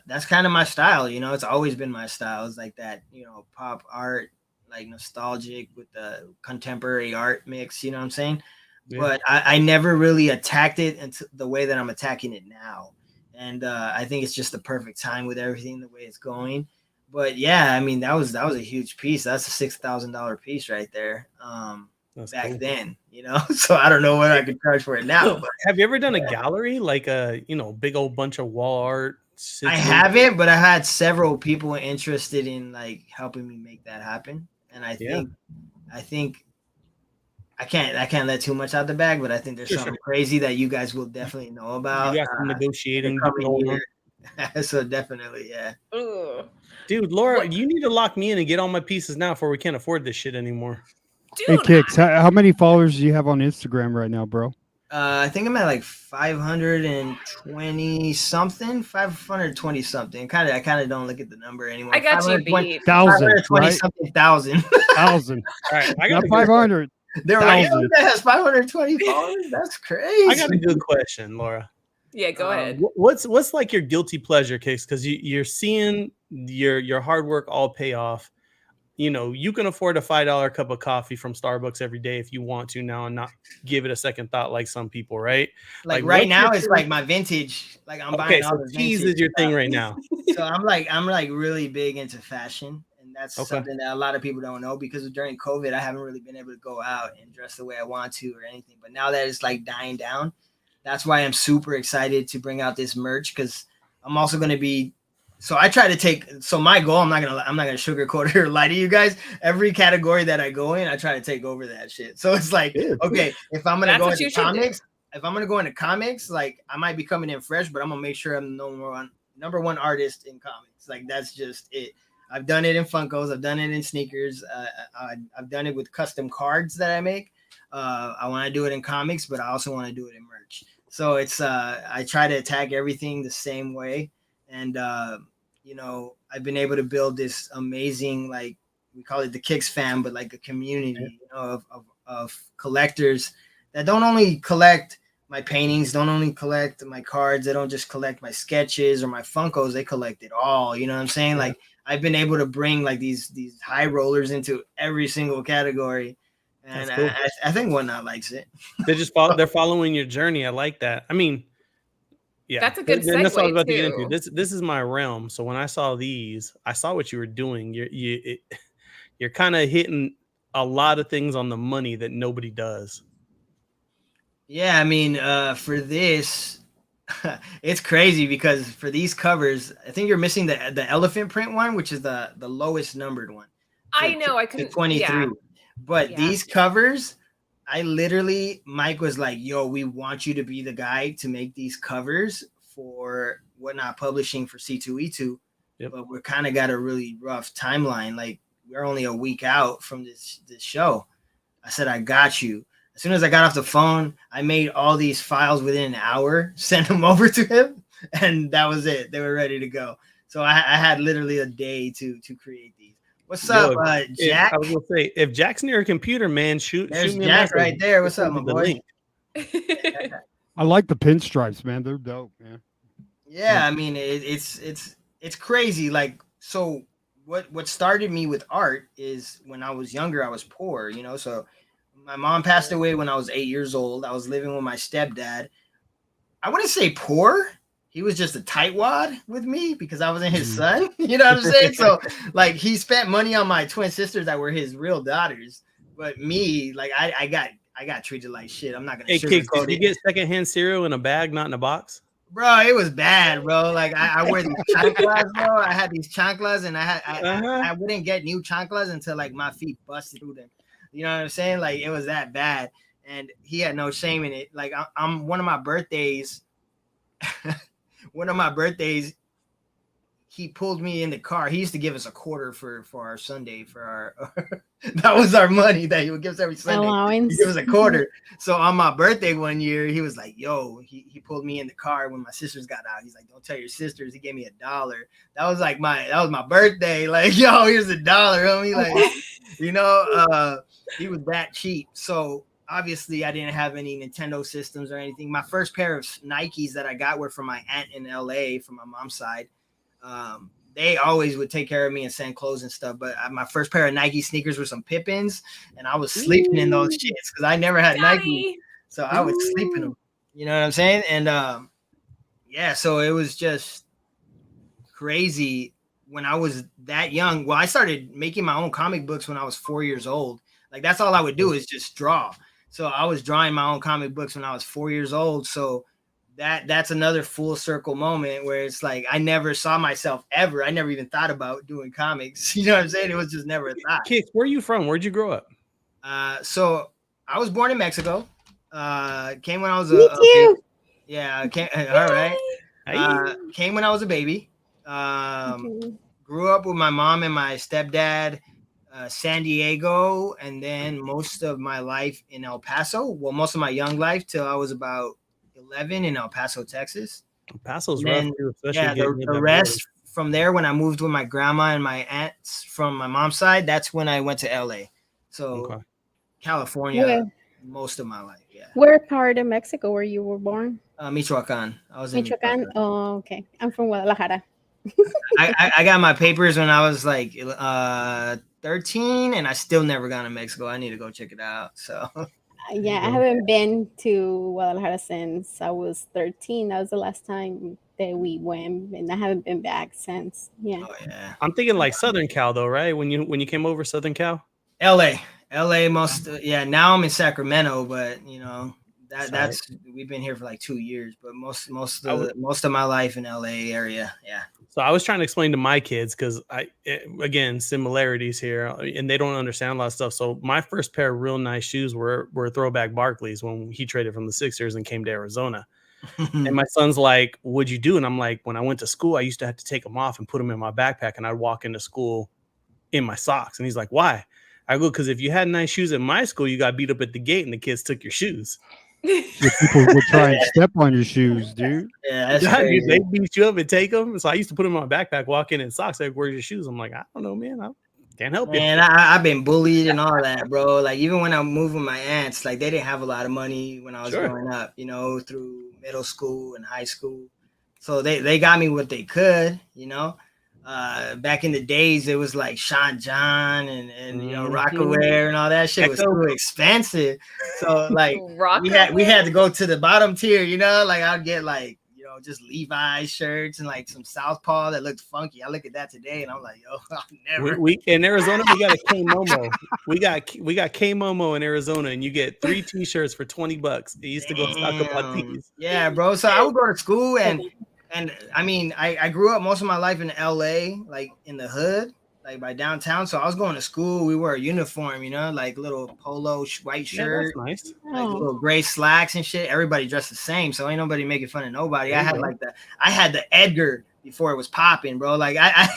that's kind of my style. You know, it's always been my style. It's like that, you know, pop art, like nostalgic with the contemporary art mix. You know what I'm saying? Yeah. But I never really attacked it into the way that I'm attacking it now. And I think it's just the perfect time with everything the way it's going. But yeah, I mean, that was a huge piece. That's a $6,000 piece right there. Back cool. Then, you know, so I don't know what I could charge for it now. But have you ever done a gallery, like a, you know, big old bunch of wall art? I haven't, but I had several people interested in like helping me make that happen. And I think I can't let too much out the bag, but I think there's something crazy that you guys will definitely know about. You got some negotiating so definitely, yeah. Ugh. Dude, Laura, you need to lock me in and get all my pieces now before we can't afford this shit anymore. Dude, hey, Kicks, how many followers do you have on Instagram right now, bro? I think I'm at like 520 something. I kind of don't look at the number anymore. I got you beat. 520 right? something thousand. Thousand. All right, I got 500. There are that has 520 followers. That's crazy. I got a good question, Laura. Yeah, go ahead. What's like your guilty pleasure, Kicks? Because you're seeing your hard work all pay off. You know, you can afford a $5 cup of coffee from Starbucks every day if you want to now and not give it a second thought like some people, right? Like right now, it's like my vintage. Like I'm buying all the tees is your thing right now. So I'm like really big into fashion, and that's something that a lot of people don't know because during COVID, I haven't really been able to go out and dress the way I want to or anything. But now that it's like dying down, that's why I'm super excited to bring out this merch because I'm also going to be. So I try to take. So my goal, I'm not gonna sugarcoat it or lie to you guys. Every category that I go in, I try to take over that shit. So it's like, okay, if I'm gonna go into comics, like I might be coming in fresh, but I'm gonna make sure I'm number one artist in comics. Like that's just it. I've done it in Funkos. I've done it in sneakers. I've done it with custom cards that I make. I want to do it in comics, but I also want to do it in merch. So it's I try to attack everything the same way, and you know, I've been able to build this amazing, like we call it the Kicks fam, but like a community, you know, of collectors that don't only collect my paintings, don't only collect my cards, they don't just collect my sketches or my Funkos, they collect it all. You know what I'm saying? Like I've been able to bring like these high rollers into every single category. And cool. I think Whatnot likes it. They're following your journey. I like that. I mean, yeah, that's a good segue. That's what I was about to get into. This is my realm. So when I saw these, I saw what you were doing. You're kind of hitting a lot of things on the money that nobody does. Yeah, I mean, for this, it's crazy because for these covers, I think you're missing the elephant print one, which is the lowest numbered one. I know, I couldn't. 23. Yeah. But these covers, I literally, Mike was like, yo, we want you to be the guy to make these covers for Whatnot Publishing for C2E2. Yep. But we're kind of got a really rough timeline. Like we're only a week out from this show. I said, I got you. As soon as I got off the phone, I made all these files within an hour, sent them over to him, and that was it. They were ready to go. So I had literally a day to create these. What's up, Jack? I was gonna say, if Jack's near a computer, man, shoot me Jack right there. What's up, my boy? I like the pinstripes, man. They're dope, man. Yeah, I mean, it's crazy. Like, so what started me with art is when I was younger, I was poor, you know. So my mom passed away when I was 8 years old. I was living with my stepdad. I wouldn't say poor. He was just a tightwad with me because I wasn't his son. You know what I'm saying? So like he spent money on my twin sisters that were his real daughters. But me, like I got treated like shit. I'm not gonna sugarcoat it. Did you get secondhand cereal in a bag, not in a box? Bro, it was bad, bro. Like I wear these chanclas, bro. I had these chanclas, and I wouldn't get new chanclas until like my feet busted through them. You know what I'm saying? Like it was that bad, and he had no shame in it. Like I'm one of my birthdays. One of my birthdays, he pulled me in the car. He used to give us a quarter for our Sunday for our that was our money that he would give us every Sunday. Allowance. He gave us a quarter. So on my birthday one year, he was like, yo, he pulled me in the car when my sisters got out. He's like, don't tell your sisters. He gave me $1. That was my birthday. Like, yo, here's $1, homie. Like, you know, he was that cheap. So obviously I didn't have any Nintendo systems or anything. My first pair of Nikes that I got were from my aunt in LA from my mom's side. They always would take care of me and send clothes and stuff. But my first pair of Nike sneakers were some Pippins, and I was sleeping in those shits because I never had Nike. So I would sleep in them. You know what I'm saying? And yeah, so it was just crazy when I was that young. Well, I started making my own comic books when I was 4 years old. Like that's all I would do is just draw. So I was drawing my own comic books when I was 4 years old. So that's another full circle moment where it's like I never saw myself ever. I never even thought about doing comics. You know what I'm saying? It was just never a thought. Kick, where are you from? Where'd you grow up? So I was born in Mexico. Came when I was Me too. Yeah. All right. Came when I was a baby. Grew up with my mom and my stepdad, San Diego, and then most of my life in El Paso. Well, most of my young life till I was about 11 in El Paso, Texas. El Paso's rough too, yeah, the rest from there when I moved with my grandma and my aunts from my mom's side, that's when I went to LA. So California, most of my life. Yeah. Where part of Mexico where you were born? Michoacan. I was in Michoacan. Oh, okay. I'm from Guadalajara. I got my papers when I was like 13, and I still never gone to Mexico. I need to go check it out. So. Yeah, I haven't been to Guadalajara since I was 13. That was the last time that we went, and I haven't been back since. Yeah. Oh, yeah. I'm thinking like Southern Cal though, right? When you came over, Southern Cal. LA most. Yeah. Now I'm in Sacramento, but you know that's we've been here for like 2 years, but most of my life in LA area. Yeah. So I was trying to explain to my kids because again, similarities here, and they don't understand a lot of stuff. So my first pair of real nice shoes were throwback Barclays when he traded from the Sixers and came to Arizona. And my son's like, "What'd you do?" And I'm like, "When I went to school, I used to have to take them off and put them in my backpack, and I'd walk into school in my socks." And he's like, "Why?" I go, "Because if you had nice shoes at my school, you got beat up at the gate, and the kids took your shoes." People would try and step on your shoes, dude. Yeah, that's crazy. They beat you up and take them. So I used to put them in my backpack, walk in socks. Like, "Where's your shoes?" I'm like, "I don't know, man. I can't help you." Man, I've been bullied and all that, bro. Like even when I moved with my aunts, like they didn't have a lot of money when I was growing up, you know, through middle school and high school. So they got me what they could, you know. Back in the days, it was like Sean John and you know Rockaware and all that shit was too expensive. So like we had to go to the bottom tier, you know. Like I'd get like just Levi's shirts and like some Southpaw that looked funky. I look at that today and I'm like, yo, I'll never. We in Arizona we got a K Momo. we got K Momo in Arizona, and you get 3 t-shirts for $20. They used to go stock up on these. Yeah, bro. So I would go to school and I mean, I grew up most of my life in LA, like in the hood, like by downtown. So I was going to school. We wore a uniform, you know, like little polo white shirt, nice, like little gray slacks and shit. Everybody dressed the same, so ain't nobody making fun of nobody. I had the Edgar before it was popping, bro. Like I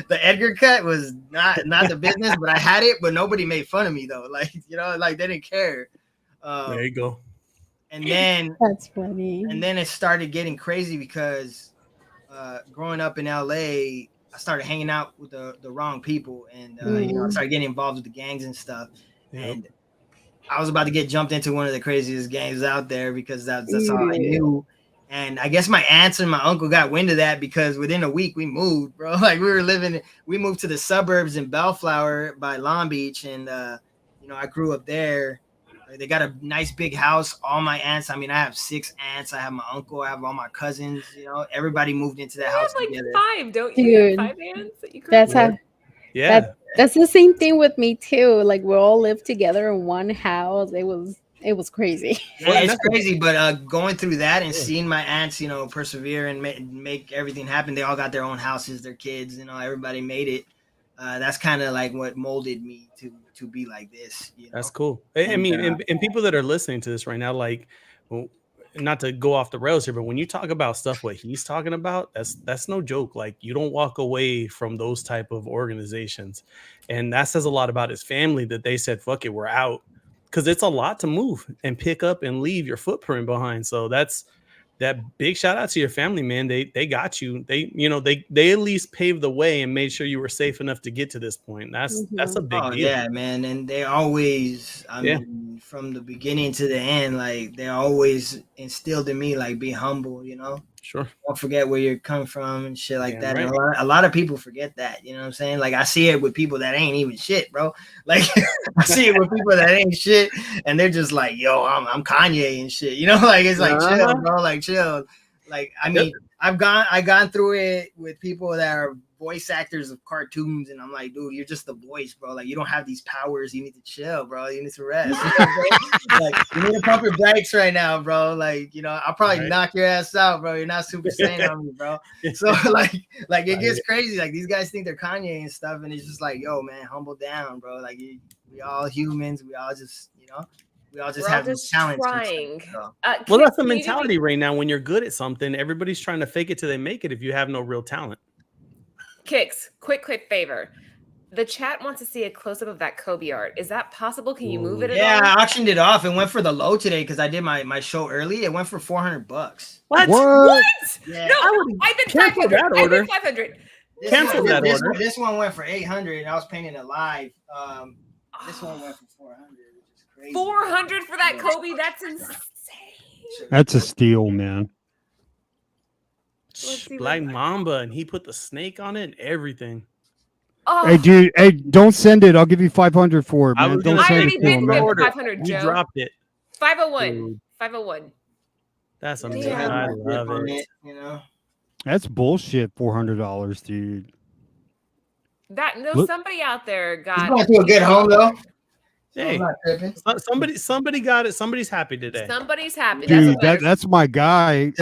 the Edgar cut was not the business, but I had it, but nobody made fun of me though. Like like they didn't care. There you go. And then that's funny. And then it started getting crazy because growing up in LA, I started hanging out with the wrong people, and I started getting involved with the gangs and stuff. Yep. And I was about to get jumped into one of the craziest gangs out there because that's all I knew. And I guess my aunts and my uncle got wind of that because within a week we moved, bro. Like we moved to the suburbs in Bellflower by Long Beach, and I grew up there. They got a nice big house. All my aunts. I mean, I have 6 aunts. I have my uncle. I have all my cousins. You know, everybody moved into that house like together. 5, don't you? Dude, 5 aunts that you grew that's up how. Yeah. That's the same thing with me too. Like we all lived together in one house. It was It was crazy. Yeah, it's crazy, but going through that and seeing my aunts, persevere and make everything happen. They all got their own houses, their kids, everybody made it. That's kind of like what molded me to be like this. That's cool. I mean, and people that are listening to this right now, like, well, not to go off the rails here, but when you talk about stuff what he's talking about, that's no joke. Like, you don't walk away from those type of organizations, and that says a lot about his family that they said, "Fuck it, we're out," because it's a lot to move and pick up and leave your footprint behind. So that big shout out to your family, man. They got you. They at least paved the way and made sure you were safe enough to get to this point. That's a big deal. Yeah, man. And they always, I mean, from the beginning to the end, like they always instilled in me, like, be humble, Sure. Don't forget where you're coming from and shit like that. Right. And a lot of people forget that, you know what I'm saying? Like, I see it with people that ain't even shit, bro. Like, I see it with people that ain't shit, and they're just like, yo, I'm Kanye and shit, like, it's like, chill, bro, like, chill. Like, I mean, I've gone through it with people that are voice actors of cartoons, and I'm like, dude, you're just the voice, bro. Like, you don't have these powers. You need to chill, bro. You need to rest. Like, you need to pump your brakes right now, bro. Like, I'll probably knock your ass out, bro. You're not Super Saiyan on me, bro. So like it gets crazy. Like, these guys think they're Kanye and stuff, and it's just like, yo, man, humble down, bro. Like, we all humans. We all just, we all just have these talents. Trying. Well, that's the mentality right now. When you're good at something, everybody's trying to fake it till they make it if you have no real talent. Kicks, quick favor. The chat wants to see a close-up of that Kobe art. Is that possible? Can you move it at all? Yeah, I auctioned it off. It went for the low today because I did my show early. It went for $400. What? Yeah. No, I bid 500. I bid 500. Cancel that order. This one went for 800. I was painting it live. This one went for 400, which is crazy. 400 for that Kobe? That's insane. That's a steal, man. Black Mamba, and he put the snake on it and everything. Oh. Hey, dude, don't send it. I'll give you 500 for it, man. Don't send it to him, man. 500, Joe. You dropped it. 501. Dude. 501. That's amazing. I love it. That's bullshit. $400, dude. Somebody out there got. He's going to a good home though. Hey, somebody got it. Somebody's happy today. Somebody's happy. Dude, that's my guy.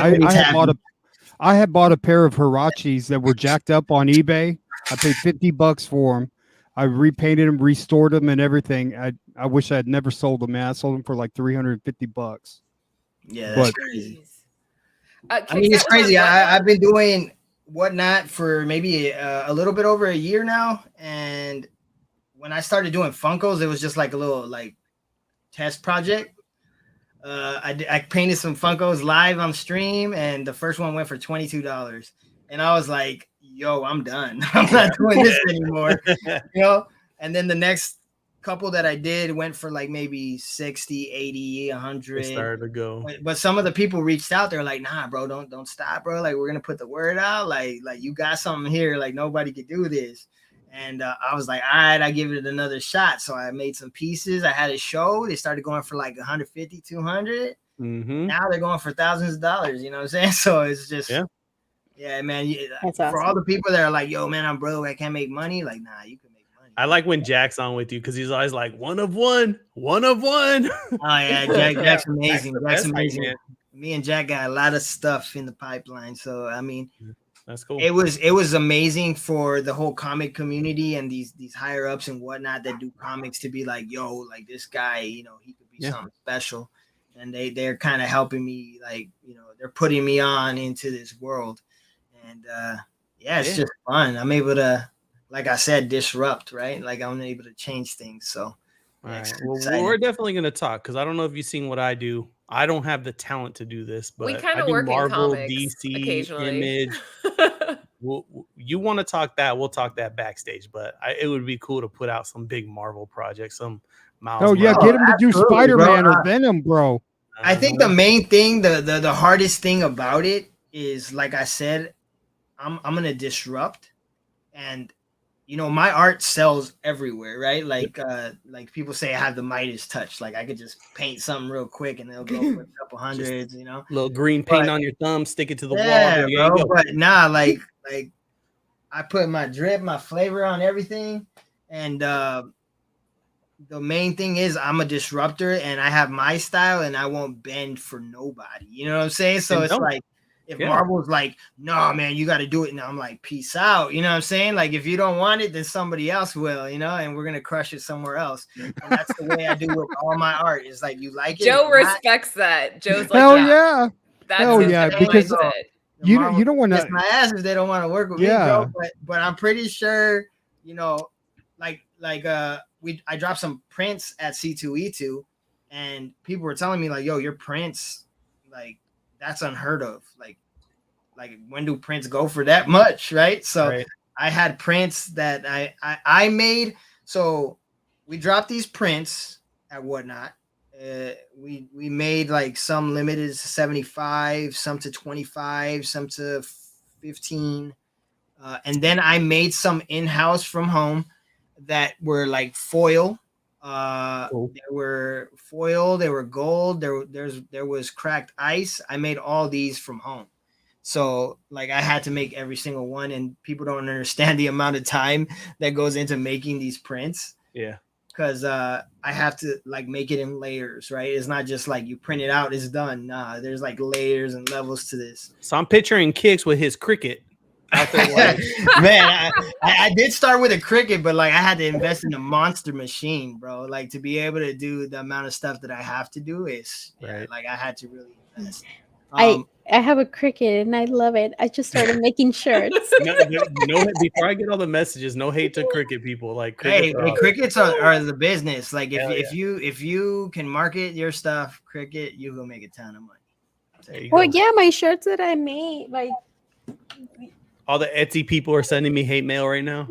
I had bought a pair of Hirachis that were jacked up on eBay. I paid $50 for them. I repainted them, restored them, and everything. I wish I had never sold them, man. I sold them for like $350. Yeah, that's crazy. I mean, it's crazy. I've been doing Whatnot for maybe a little bit over a year now, and when I started doing Funkos, it was just like a little test project. I painted some Funkos live on stream, and the first one went for $22. And I was like, yo, I'm done. I'm not doing this anymore. And then the next couple that I did went for like maybe 60, 80, 100. They started to go. But some of the people reached out. They're like, nah, bro, don't stop, bro. Like, we're going to put the word out. Like you got something here. Like, nobody could do this. And I was like, all right, I give it another shot. So I made some pieces. I had a show. They started going for like 150, 200. Mm-hmm. Now they're going for thousands of dollars. You know what I'm saying? So it's just, yeah, man. For all the people that are like, yo, man, I'm broke, I can't make money. Like, nah, you can make money. I like when Jack's on with you because he's always like, one of one. Oh yeah, Jack's amazing. Jack's amazing. Man. Me and Jack got a lot of stuff in the pipeline. So I mean. That's cool. It was amazing for the whole comic community and these higher ups and whatnot that do comics to be like, yo, like this guy, he could be something special. And they're kind of helping me, like, they're putting me on into this world. And it's just fun. I'm able to, like I said, disrupt, right? Like I'm able to change things. So all right. Well, we're definitely gonna talk because I don't know if you've seen what I do. I don't have the talent to do this, but we kind of do work Marvel, in comics DC, occasionally. Image. You want to talk that? We'll talk that backstage. But it would be cool to put out some big Marvel projects, some Miles. Oh yeah, get him to do Spider-Man or Venom, bro. I think the main thing, the hardest thing about it is, like I said, I'm gonna disrupt, and my art sells everywhere, right? Like people say I have the Midas touch. Like I could just paint something real quick and they'll go for a couple hundreds, Little green paint on your thumb, stick it to the wall. Yeah, bro. But nah, like I put my drip, my flavor on everything, and the main thing is I'm a disruptor and I have my style and I won't bend for nobody. You know what I'm saying? So it's like if Marvel's like, no, man, you got to do it. And I'm like, peace out. You know what I'm saying? Like, if you don't want it, then somebody else will, you know, and we're going to crush it somewhere else. And that's the way I do with all my art. It's like, you like it. Joe respects that. Joe's like, hell yeah. That's hell yeah. Because you don't want to. my ass if they don't want to work with me, bro. But I'm pretty sure, you know, I dropped some prints at C2E2 and people were telling me like, yo, your prints, like, that's unheard of. Like when do prints go for that much, right? So I had prints that I made. So we dropped these prints at Whatnot. We made like some limited to 75, some to 25, some to 15. And then I made some in-house from home that were like foil. They were foil, they were gold, there was cracked ice. I made all these from home. So like I had to make every single one, and people don't understand the amount of time that goes into making these prints. Yeah. Because I have to like make it in layers, right? It's not just like you print it out, it's done. Nah, there's like layers and levels to this. So I'm picturing Kicks with his Cricut out there. Like... Man, I did start with a Cricut, but like I had to invest in a monster machine, bro. Like to be able to do the amount of stuff that I have to do is like I had to really invest. I have a Cricut and I love it. I just started making shirts. No, before I get all the messages, no hate to Cricut people. Like Crickets are the business. Like if you can market your stuff, Cricut, you will make a ton of money. Well, yeah, my shirts that I made, like all the Etsy people are sending me hate mail right now.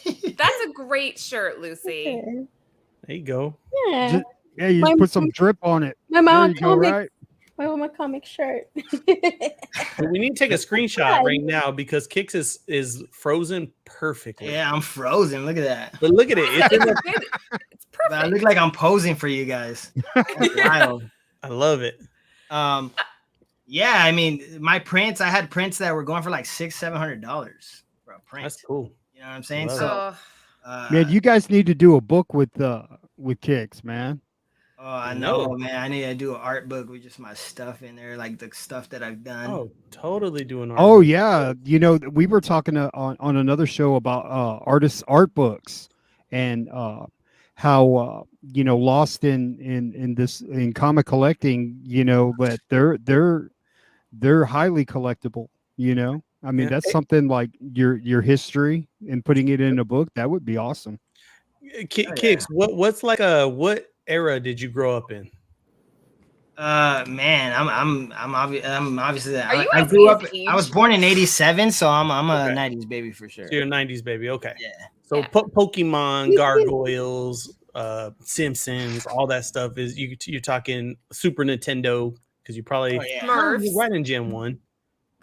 That's a great shirt, Lucy. There you go. Yeah. You just put some drip on it. My mom told me. My mama comic shirt. We need to take a screenshot right now because Kicks is frozen perfectly. Yeah, I'm frozen. Look at that. But look at it. It's perfect. I look like I'm posing for you guys. Wild. I love it. Yeah, I mean, my prints, I had prints that were going for like $600-700 for a print. That's cool. You know what I'm saying? Man, you guys need to do a book with Kicks, man. Oh, I know, man. I need to do an art book with just my stuff in there, like the stuff that I've done. Oh, totally doing art. Oh, yeah. You know, we were talking on another show about artists' art books and how lost in comic collecting, but they're highly collectible. I mean, that's something like your history and putting it in a book. That would be awesome. Kicks, what's like what era did you grow up in? Man, I'm obviously I grew up. I was born in '87, so I'm a '90s baby for sure. So you're a '90s baby, okay? Yeah. So Pokemon, Gargoyles, Simpsons, all that stuff is you're talking Super Nintendo because you probably Smurfs. Right in Gen 1.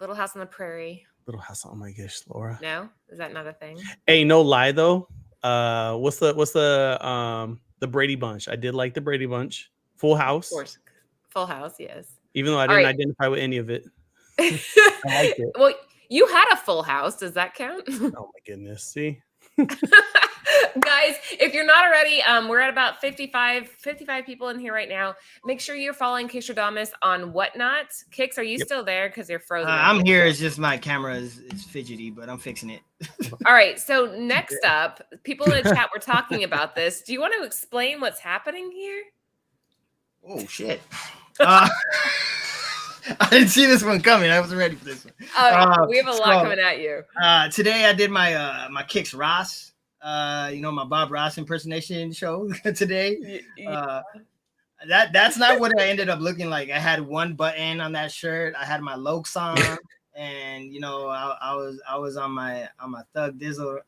Little House on the Prairie. Little House. Oh my gosh, Laura. No, is that not a thing? Hey, no lie though. What's the Brady Bunch? I did like the Brady Bunch. Full House. Of course. Full House, yes. Even though I didn't identify with any of it. I liked it. Well, you had a full house. Does that count? Oh my goodness. See? Guys, if you're not already, we're at about 55 people in here right now. Make sure you're following Kickstradomis on Whatnot. Kicks, are you still there? Because you're frozen. I'm here. It's just my camera is fidgety, but I'm fixing it. All right. So next up, people in the chat were talking about this. Do you want to explain what's happening here? Oh, shit. I didn't see this one coming. I wasn't ready for this one. We have a lot coming at you. Today I did my my Kicks Ross. My Bob Ross impersonation show today. That's not what I ended up looking like. I had one button on that shirt. I had my Lokes on, and I was on my Thug Dizzle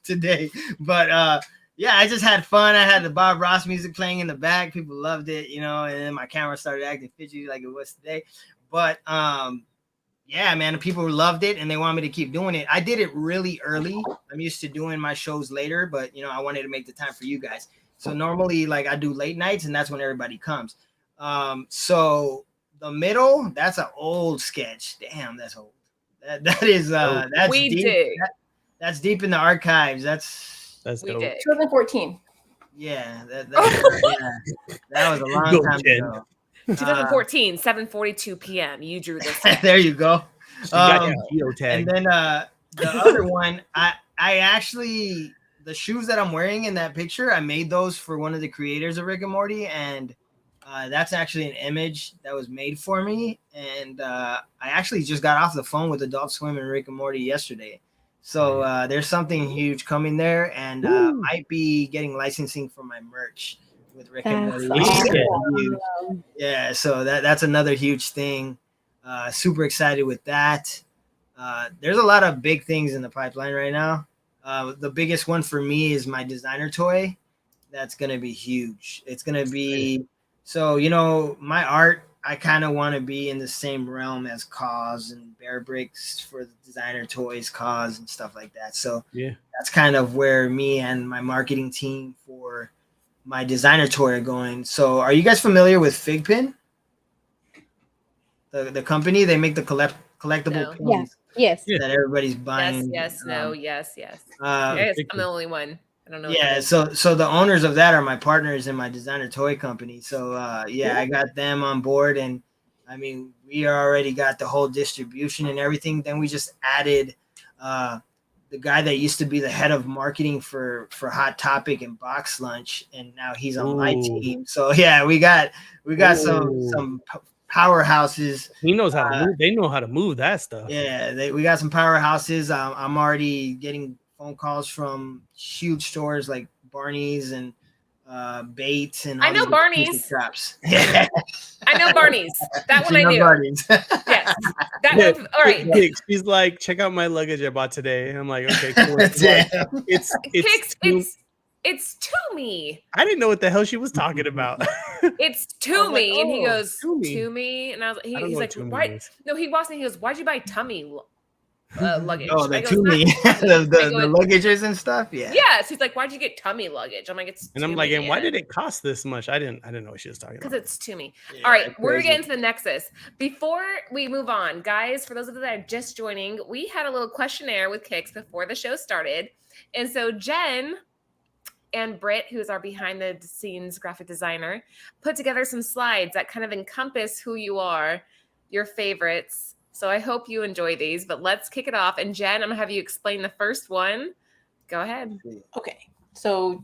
today. But yeah, I just had fun. I had the Bob Ross music playing in the back. People loved it, and then my camera started acting fidgety like it was today. But yeah, man, people loved it and they want me to keep doing it. I did it really early. I'm used to doing my shows later, but I wanted to make the time for you guys. So normally, like, I do late nights and that's when everybody comes. So the middle, that's an old sketch. Damn, that's old. That is that's we deep. did. That's deep in the archives. That's we did. 2014. Yeah, that was a long time ago. 2014, 7:42 p.m. You drew this. There you go. Geotag. And then the other one, I actually, the shoes that I'm wearing in that picture, I made those for one of the creators of Rick and Morty, and that's actually an image that was made for me. And I actually just got off the phone with Adult Swim and Rick and Morty yesterday. So there's something huge coming there, and might be getting licensing for my merch with Rick and Morty. Awesome. Yeah, so that's another huge thing. Super excited with that. There's a lot of big things in the pipeline right now. The biggest one for me is my designer toy. That's gonna be huge. It's gonna be so, you know, my art, I kind of want to be in the same realm as Cause and Bear Bricks for the designer toys, Cause and stuff like that. So that's kind of where me and my marketing team for my designer toy are going. So are you guys familiar with Figpin? The company, they make the collectible pins. Yes. That everybody's buying. Yes. I'm the only one. I don't know. Yeah, so the owners of that are my partners in my designer toy company. So I got them on board, and I mean, we already got the whole distribution and everything. Then we just added the guy that used to be the head of marketing for Hot Topic and Box Lunch, and now he's on my team. So yeah, we got some powerhouses. He knows how to move. They know how to move that stuff. Yeah, we got some powerhouses. I'm already getting phone calls from huge stores like Barney's and Bates and all I know Barney's traps. I know Barney's. That one I knew. Barney's. Yes, that one. All right. She's like, check out my luggage I bought today. And I'm like, okay, cool. It's Toomey. I didn't know what the hell she was talking about. It's Toomey, like, and he goes Toomey. Toomey, and I was he's like, why? No, he walks in. He goes, why'd you buy tummy luggage? Oh, the Toomey, the luggages and stuff. Yeah. Yes, he's like, why'd you get tummy luggage? I'm like, it's. And I'm like, and why did it cost this much? I didn't know what she was talking about. Because it's Toomey. All right, we're gonna get into the Nexus. Before we move on, guys, for those of you that are just joining, we had a little questionnaire with Kicks before the show started, and so Jen and Britt, who is our behind the scenes graphic designer, put together some slides that kind of encompass who you are, your favorites. So I hope you enjoy these, but let's kick it off. And Jen, I'm gonna have you explain the first one. Go ahead. Okay. So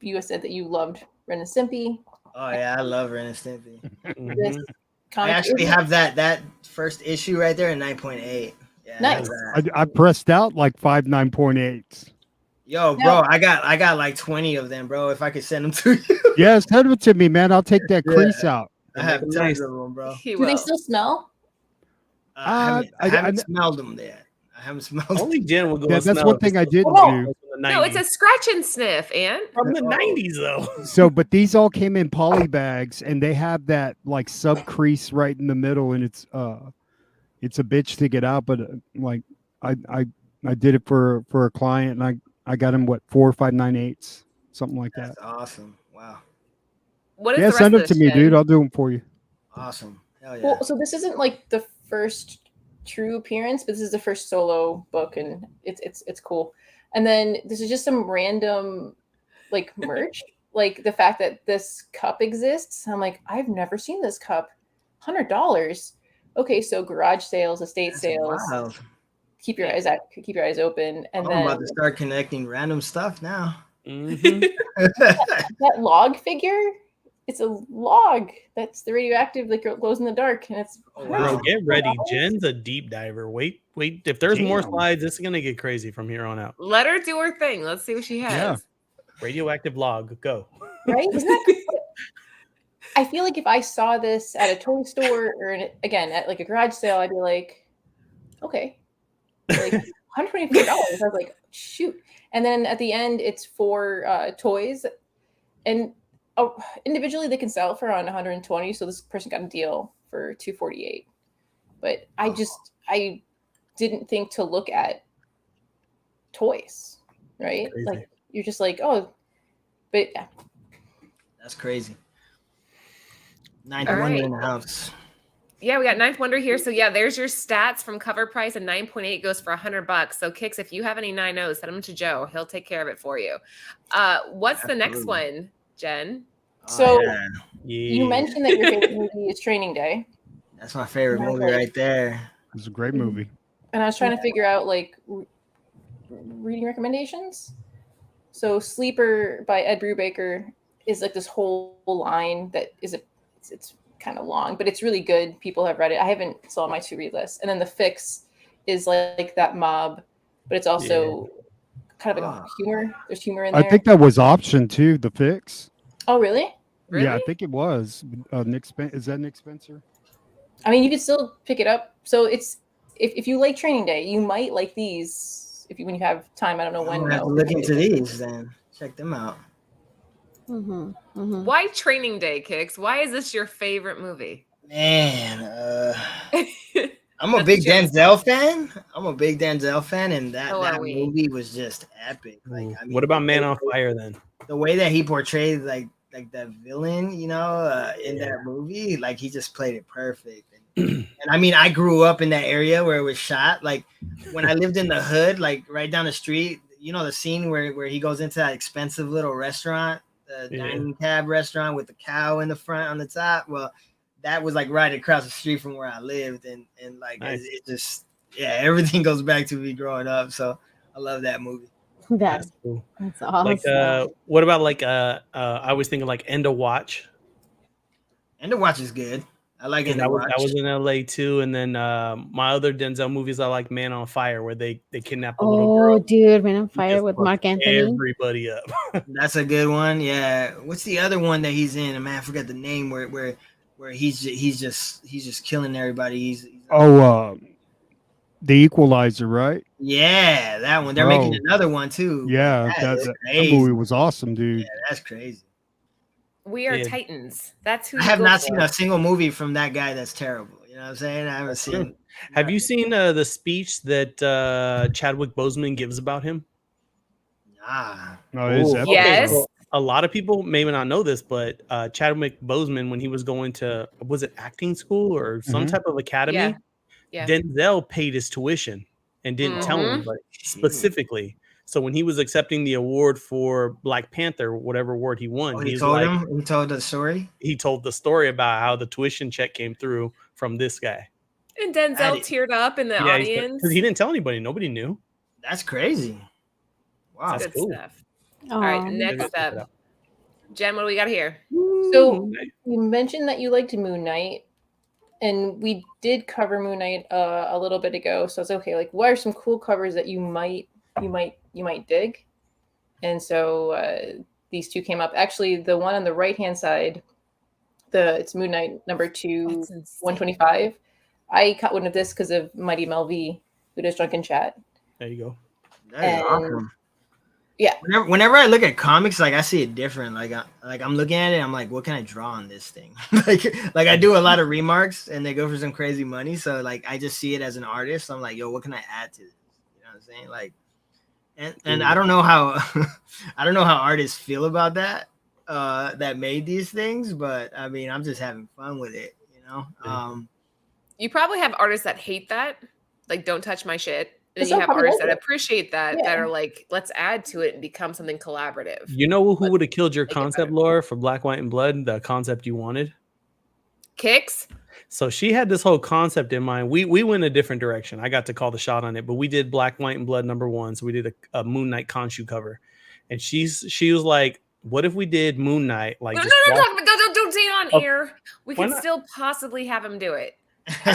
you said that you loved Ren and Stimpy. Oh yeah, I love Ren and Stimpy. This I actually have that first issue right there in 9.8. Yeah, nice. I pressed out like 5 9.8s. Yo, bro, I got like 20 of them, bro. If I could send them to you. Yeah, send them to me, man. I'll take that crease out. I have tons of them, bro. Do they still smell? I haven't smelled them yet. I haven't smelled them. Only Jen will go. Yeah, that's one thing I didn't do. No, it's a scratch and sniff, and from the 90s though. So, but these all came in poly bags, and they have that like sub crease right in the middle, and it's a bitch to get out. But like I did it for a client, and I got him 4 5 9/8, something like that. That's awesome. Wow. What is yeah, the rest send them of to this, me, Jen? dude. I'll do them for you. Awesome. Hell yeah. Well, so this isn't like the first true appearance, but this is the first solo book, and it's cool. And then this is just some random like merch, like the fact that this cup exists. I'm like, I've never seen this cup. $100. Okay, so garage sales, estate sales. Wild. Keep your eyes open, and then I'm about to start connecting random stuff now. Mm-hmm. that log figure. It's a log that's the radioactive, like glows in the dark, and it's Bro, get ready. Jen's a deep diver. Wait. If there's more slides, this is gonna get crazy from here on out. Let her do her thing. Let's see what she has. Yeah. Radioactive log, go. Right? Isn't that I feel like if I saw this at a toy store or again at like a garage sale, I'd be like, okay, like $124. I was like, shoot. And then at the end, it's for toys, and individually they can sell for around 120. So this person got a deal for 248. But I didn't think to look at toys, right? Crazy. Like you're just like, oh, but yeah. That's crazy. 91 in the house. Yeah, we got Ninth Wonder here. So yeah, there's your stats from cover price, and 9.8 goes for $100. So Kix, if you have any 9.0s, send them to Joe. He'll take care of it for you. What's the next one, Jen? So you mentioned that your favorite movie is Training Day. That's my favorite movie right there. It's a great movie. And I was trying to figure out like reading recommendations. So Sleeper by Ed Brubaker is like this whole line that is it's kind of long, but it's really good. People have read it. I haven't saw my to read list. And then The Fix is like that mob, but it's also kind of like a humor. There's humor in there. I think that was option too. The Fix. Oh, really? Yeah, I think it was. Is that Nick Spencer? I mean, you could still pick it up. So it's if you like Training Day, you might like these when you have time. I don't know when. I have to look into these then. Check them out. Why Training Day, Kix? Why is this your favorite movie? Man, I'm a big Denzel fan. And that movie was just epic. Like, I mean, what about Man on Fire then? The way that he portrayed like that villain, in that movie, like he just played it perfect. And I mean, I grew up in that area where it was shot. Like when I lived in the hood, like right down the street, the scene where he goes into that expensive little restaurant, the dining cab restaurant with the cow in the front on the top. Well, that was like right across the street from where I lived, and like nice. it just everything goes back to me growing up. So I love that movie. That's cool. That's awesome. Like what about like I was thinking like End of Watch. End of Watch is good. I like End of Watch. That was in LA too. And then my other Denzel movies I like Man on Fire, where they kidnap a little girl. Oh dude, Man on Fire with Mark Anthony. Everybody up. That's a good one. Yeah. What's the other one that he's in? Man, I forgot the name where he's just killing everybody. He's The Equalizer, right? Yeah, that one. They're making another one too. Yeah, that movie was awesome, dude. Yeah, that's crazy. We Are Titans. That's who I have not seen a single movie from that guy that's terrible. You know what I'm saying? I haven't seen. Have you seen the speech that Chadwick Boseman gives about him? Nah. No, yes. So a lot of people may not know this, but Chadwick Boseman, when he was going to, was it acting school or some type of academy? Yeah. Denzel paid his tuition and didn't tell anybody specifically. So when he was accepting the award for Black Panther, whatever award he won, he told the story. He told the story about how the tuition check came through from this guy. And Denzel teared up in the audience because he didn't tell anybody. Nobody knew. That's crazy. Wow, that's cool. Stuff. All right, next up, Jen. What do we got here? So you mentioned that you liked Moon Knight. And we did cover Moon Knight a little bit ago, so it's okay. Like, what are some cool covers that you might dig? And so these two came up. Actually, the one on the right hand side, it's Moon Knight number 2, 125. I caught one of this because of Mighty Mel V, who does Drunken Chat. There you go. That is awesome. Yeah. Whenever I look at comics, like I see it different. Like I'm looking at it, I'm like, what can I draw on this thing? like I do a lot of remarks, and they go for some crazy money. So like I just see it as an artist. I'm like, yo, what can I add to this? You know what I'm saying? Like, and I don't know how artists feel about that. That made these things, but I mean, I'm just having fun with it. You probably have artists that hate that, like don't touch my shit. And you have artists that appreciate that, that are like, let's add to it and become something collaborative. You know who would have killed your concept, Laura, for Black, White, and Blood, the concept you wanted? Kix. So she had this whole concept in mind. We went a different direction. I got to call the shot on it, but we did Black, White, and Blood number 1. So we did a Moon Knight Khonshu cover. And she was like, what if we did Moon Knight? Like, don't say it on air. We can still possibly have him do it.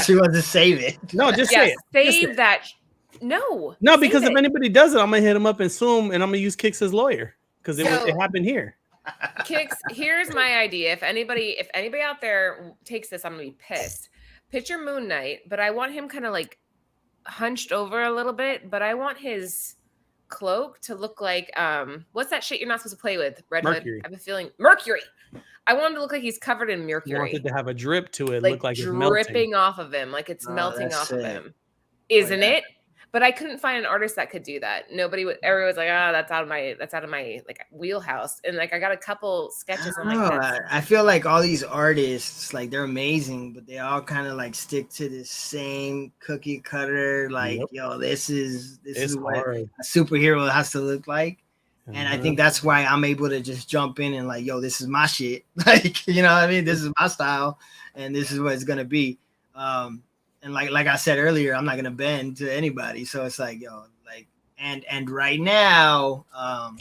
She wants to save it. No, just say it. Save that. No, because if anybody does it, I'm gonna hit him up and sue him, and I'm gonna use Kix as lawyer because it happened here. Kix, here's my idea. If anybody out there takes this, I'm gonna be pissed. Picture Moon Knight, but I want him kind of like hunched over a little bit, but I want his cloak to look like what's that shit you're not supposed to play with? Red Hood. I have a feeling Mercury. I want him to look like he's covered in mercury. You wanted to have a drip to it, like look like dripping it's melting off of him, like it's melting off of him. Isn't it? but I couldn't find an artist that could do that. Everyone was like, oh, that's out of my like wheelhouse. And like I got a couple sketches. I'm like, I feel like all these artists, like they're amazing, but they all kind of like stick to this same cookie cutter. Like, yo, this is what a superhero has to look like. And I think that's why I'm able to just jump in and like, yo, this is my shit. Like, you know what I mean? This is my style, and this is what it's gonna be. And like I said earlier, I'm not gonna bend to anybody. So it's like, yo, like, and right now, well,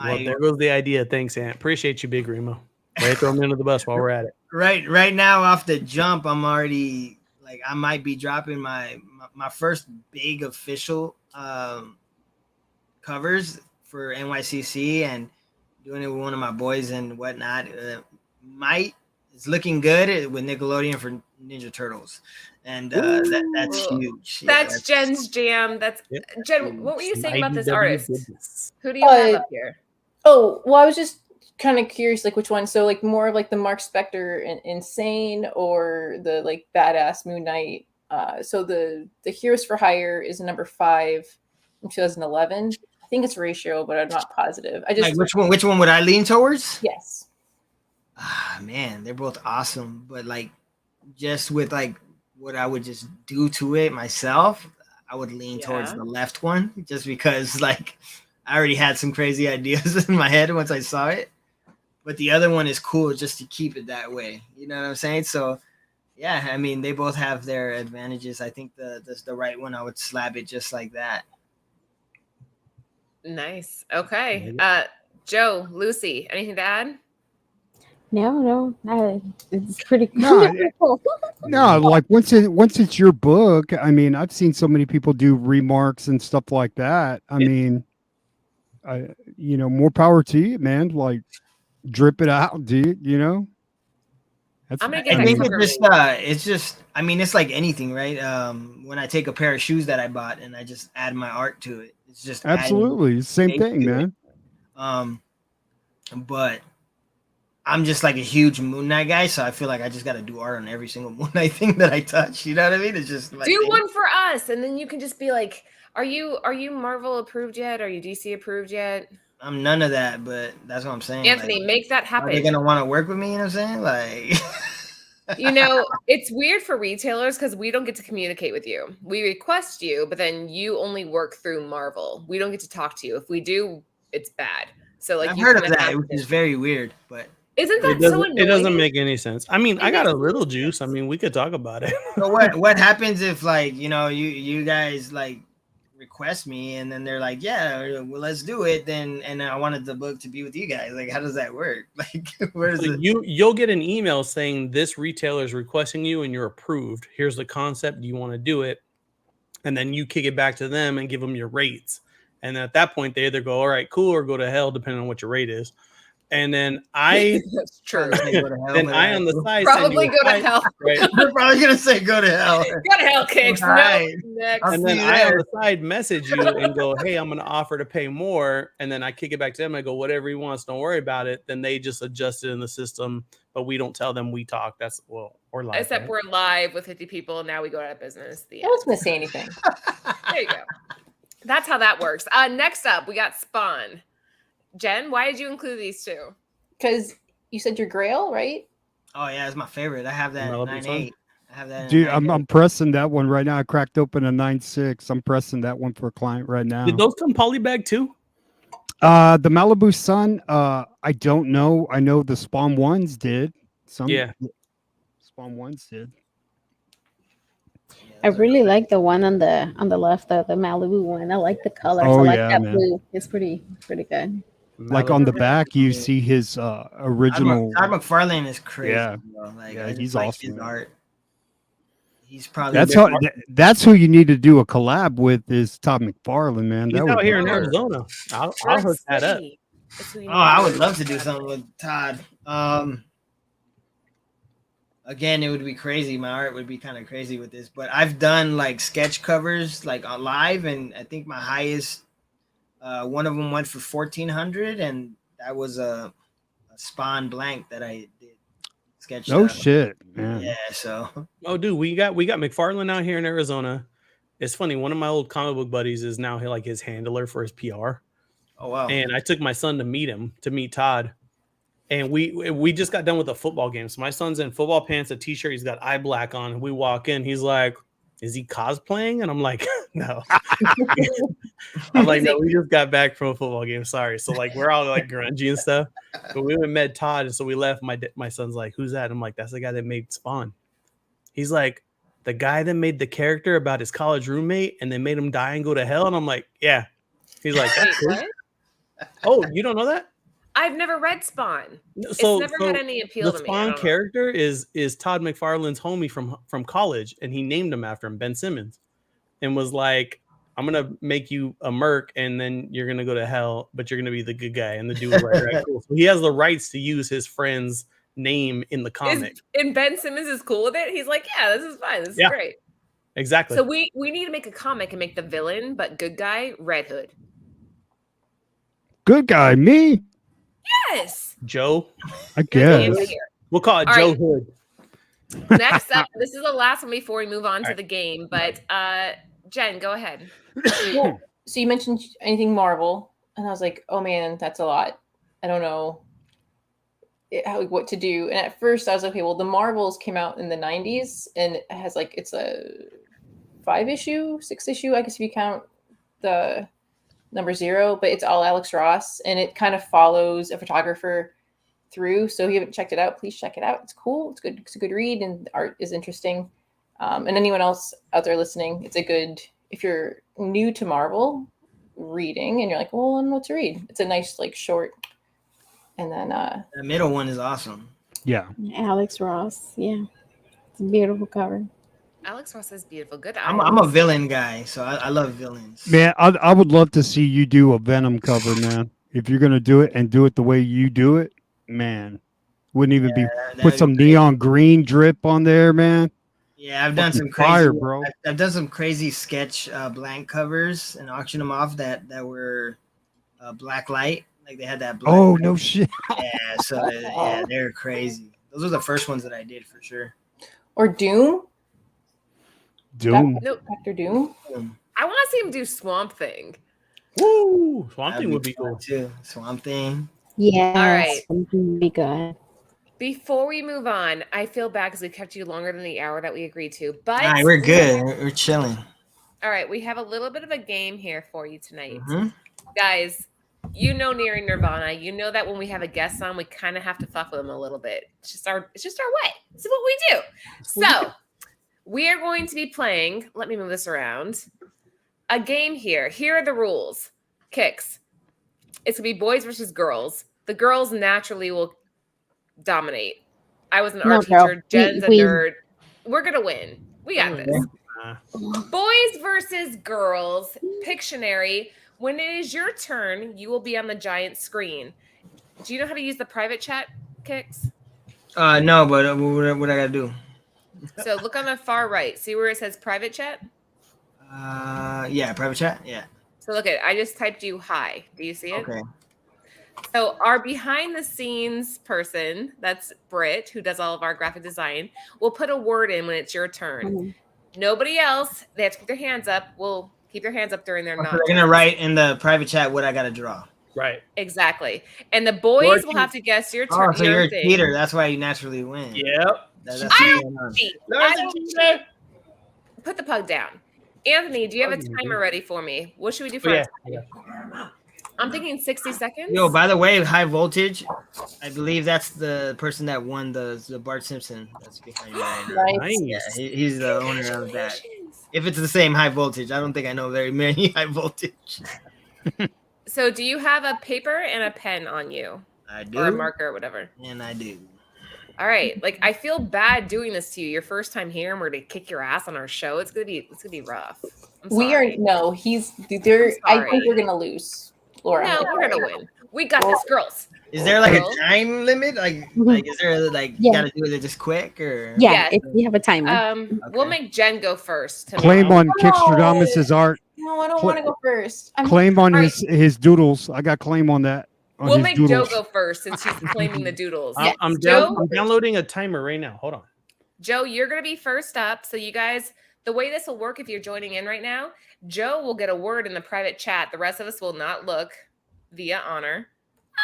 there goes the idea. Thanks, Ant. Appreciate you, Big Remo. Ready to throw him into the bus while we're at it. Right now, off the jump, I'm already like, I might be dropping my first big official covers for NYCC and doing it with one of my boys and whatnot. It's looking good with Nickelodeon for Ninja Turtles, and that's huge. That's Jen's jam. Jen. What were you saying about this artist? Who do you have up here? Oh, well, I was just kind of curious, like which one. So, like more of like the Mark Spector Insane, or the like badass Moon Knight. So the Heroes for Hire is number 5 from 2011. I think it's Ratio, but I'm not positive. I just like which one would I lean towards? Yes. Man, they're both awesome, but like just with like what I would just do to it myself, I would lean towards the left one, just because like I already had some crazy ideas in my head once I saw it. But the other one is cool just to keep it that way. You know what I'm saying? So yeah, I mean, they both have their advantages. I think the right one, I would slap it just like that. Nice. Okay. Joe, Lucy, anything to add? No, it's pretty cool. No, like once it's your book, I mean, I've seen so many people do remarks and stuff like that. I mean, more power to you, man. Like, drip it out, dude. You know. I'm gonna I think it's just. I mean, it's like anything, right? When I take a pair of shoes that I bought and I just add my art to it, it's just absolutely same thing, man. But I'm just like a huge Moon Knight guy, so I feel like I just got to do art on every single Moon Knight thing that I touch. You know what I mean? It's just like, do one for us, and then you can just be like, "Are you Marvel approved yet? Are you DC approved yet?" I'm none of that, but that's what I'm saying. Anthony, like, make that happen. Are they gonna want to work with me? You know what I'm saying? Like, it's weird for retailers because we don't get to communicate with you. We request you, but then you only work through Marvel. We don't get to talk to you. If we do, it's bad. So like, I've heard of that, which is very weird, but. Isn't that so annoying? It doesn't make any sense. I mean, I got a little juice. I mean, we could talk about it. So what happens if like, you guys like request me and then they're like, yeah, well, let's do it then, and I wanted the book to be with you guys. Like, how does that work? Like, where is it? You'll get an email saying this retailer is requesting you and you're approved. Here's the concept. Do you want to do it? And then you kick it back to them and give them your rates. And at that point, they either go, all right, cool, or go to hell, depending on what your rate is. And then that's true. Then I on the side probably go to hell. Right? We're probably gonna say go to hell. Go to hell, Kicks. Right. No, next. And then I on the side message you and go, hey, I'm gonna offer to pay more. And then I kick it back to them. I go, whatever he wants, don't worry about it. Then they just adjust it in the system, but we don't tell them we talk. We're live. Except right? we're live with 50 people. Now we go out of business. I wasn't gonna say anything. There you go. That's how that works. Next up, we got Spawn. Jen, why did you include these two? Because you said your Grail, right? Oh yeah, it's my favorite. I have that 9.8. I have that. Dude, I'm pressing that one right now. I cracked open a 9.6. I'm pressing that one for a client right now. Did those come polybag too? The Malibu Sun, I don't know. I know the Spawn ones did. Spawn ones did. I really like the one on the left, the Malibu one. I like the colors. I like that blue. It's pretty good. Like on the back, you see his original. Todd McFarlane is crazy. Yeah, like, he's like awesome. His art. He's probably that's who you need to do a collab with is Todd McFarlane, man. He's out here in Arizona. I'll hook that up. Oh, I would love to do something with Todd. Again, it would be crazy. My art would be kind of crazy with this, but I've done like sketch covers like on live, and I think my highest. One of them went for 1,400, and that was a Spawn blank that I did sketch. No shit, man. Yeah. So. Oh, dude, we got McFarlane out here in Arizona. It's funny. One of my old comic book buddies is now like his handler for his PR. Oh wow! And I took my son to meet Todd, and we just got done with a football game. So my son's in football pants, a t-shirt. He's got eye black on. And we walk in. He's like, "Is he cosplaying?" And I'm like, "No." I'm like, "No, we just got back from a football game. Sorry." So like we're all like grungy and stuff. But we went and met Todd, and so we left. My son's like, "Who's that?" I'm like, "That's the guy that made Spawn." He's like, "The guy that made the character about his college roommate and then made him die and go to hell." And I'm like, "Yeah." He's like, "That's cool." Oh, you don't know that? I've never read Spawn. So, it's never had any appeal to me. The Spawn character is Todd McFarlane's homie from college, and he named him after him, Ben Simmons, and was like, "I'm gonna make you a merc, and then you're gonna go to hell, but you're gonna be the good guy." And the dude was like, "Right, cool." So he has the rights to use his friend's name in the comic. And Ben Simmons is cool with it. He's like, "Yeah, this is fine. This is great." Exactly. So we need to make a comic and make the villain, but good guy, Red Hood. Good guy, me? Yes. Joe? I guess. We'll call it Joe Hood. Next up, this is the last one before we move on to the game, but Jen, go ahead. Well, so you mentioned anything Marvel, and I was like, oh man, that's a lot. I don't know what to do. And at first I was okay, well, the Marvels came out in the 90s, and it has like, it's a 5-issue, 6-issue, I guess if you count the number 0, but it's all Alex Ross, and it kind of follows a photographer through. So if you haven't checked it out, please check it out. It's cool. It's good. It's a good read, and the art is interesting. And anyone else out there listening, it's a good, if you're new to Marvel reading and you're like, well, I don't know what to read. It's a nice, like, short. And then the middle one is awesome. Yeah. Alex Ross. Yeah. It's a beautiful cover. Alex Ross is beautiful. Good. I'm a villain guy, so I love villains. Man, I would love to see you do a Venom cover, man. If you're gonna do it and do it the way you do it, man, wouldn't even be put some neon green drip on there, man. Yeah, I've done some crazy, fire, bro. I've done some crazy sketch blank covers and auctioned them off that were black light, like they had that. Black oh light. No shit. Yeah, so yeah, they're crazy. Those were the first ones that I did for sure. or Doom. Doom. Dr. Doom. I want to see him do Swamp Thing. Woo! Swamp Thing would be cool too. Swamp Thing. Yeah. All right. Would be good. Before we move on, I feel bad because we kept you longer than the hour that we agreed to. But all right, we're good. We're chilling. All right, we have a little bit of a game here for you tonight, guys. You know, Nearing Nirvana. You know that when we have a guest on, we kind of have to fuck with them a little bit. It's just our way. This is what we do. So we are going to be playing. Let me move this around. A game here. Here are the rules. Kicks. It's gonna be boys versus girls. The girls naturally will dominate. I was an art teacher. Jen's a nerd. We're gonna win. We got this. Boys versus girls. Pictionary. When it is your turn, you will be on the giant screen. Do you know how to use the private chat, Kicks? No, but what I gotta do? So look on the far right. See where it says private chat? Yeah, private chat. Yeah. So look at it. I just typed you hi. Do you see it? Okay. So our behind the scenes person, that's Britt, who does all of our graphic design, will put a word in when it's your turn. Nobody else, they have to keep their hands up. Will keep their hands up during their So they're gonna write in the private chat what I gotta draw. Right. Exactly. And the boys will have to guess your turn. Oh, so you're a cheater. That's why you naturally win. Yep. I don't cheat. Put the pug down. Anthony, do you have a timer ready for me? What should we do for a timer? I'm thinking 60 seconds. Yo, by the way, High Voltage, I believe that's the person that won the Bart Simpson that's behind me right now. Nice. Yeah, he's the owner of that. If it's the same High Voltage, I don't think I know very many High Voltage. So do you have a paper and a pen on you? I do. Or a marker or whatever. And I do. All right. Like, I feel bad doing this to you. Your first time here, and we're gonna kick your ass on our show. It's gonna be rough. He's there. I think we're gonna lose, Laura. No, we're gonna win. We got this, girls. Is there like a time limit? Like is there like you gotta do it just quick or? Yeah, if you have a timer. We'll make Jen go first. Claim on Kickstradomis' art. No, I don't want to go first. Claim on his doodles. I got claim on that. We'll make Joe go first since he's claiming the doodles. I'm downloading a timer right now. Hold on. Joe, you're going to be first up. So you guys the way this will work if you're joining in right now, Joe will get a word in the private chat. The rest of us will not look via honor.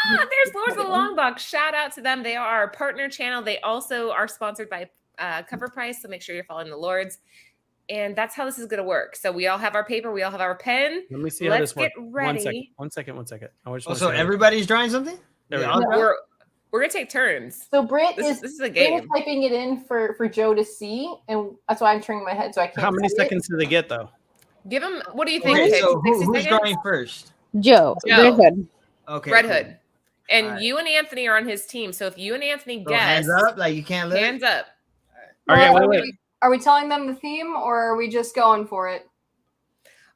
There's Lords of the Long Box. Shout out to them. They are our partner channel. They also are sponsored by Cover Price, so make sure you're following the Lords. And that's how this is going to work. So we all have our paper. We all have our pen. Let me see how this works. Let's get ready. One second. So everybody's drawing something? We're going to take turns. So Britt this is a game. Britt is typing it in for Joe to see, and that's why I'm turning my head so I can't. How many seconds do they get though? Give them. What do you think? Okay, so who's drawing first? Joe. Red Hood. Okay. Red Hood. And you and Anthony are on his team. So if you and Anthony guess, hands up, like you can't look. Hands up. Okay, wait. Are we telling them the theme or are we just going for it?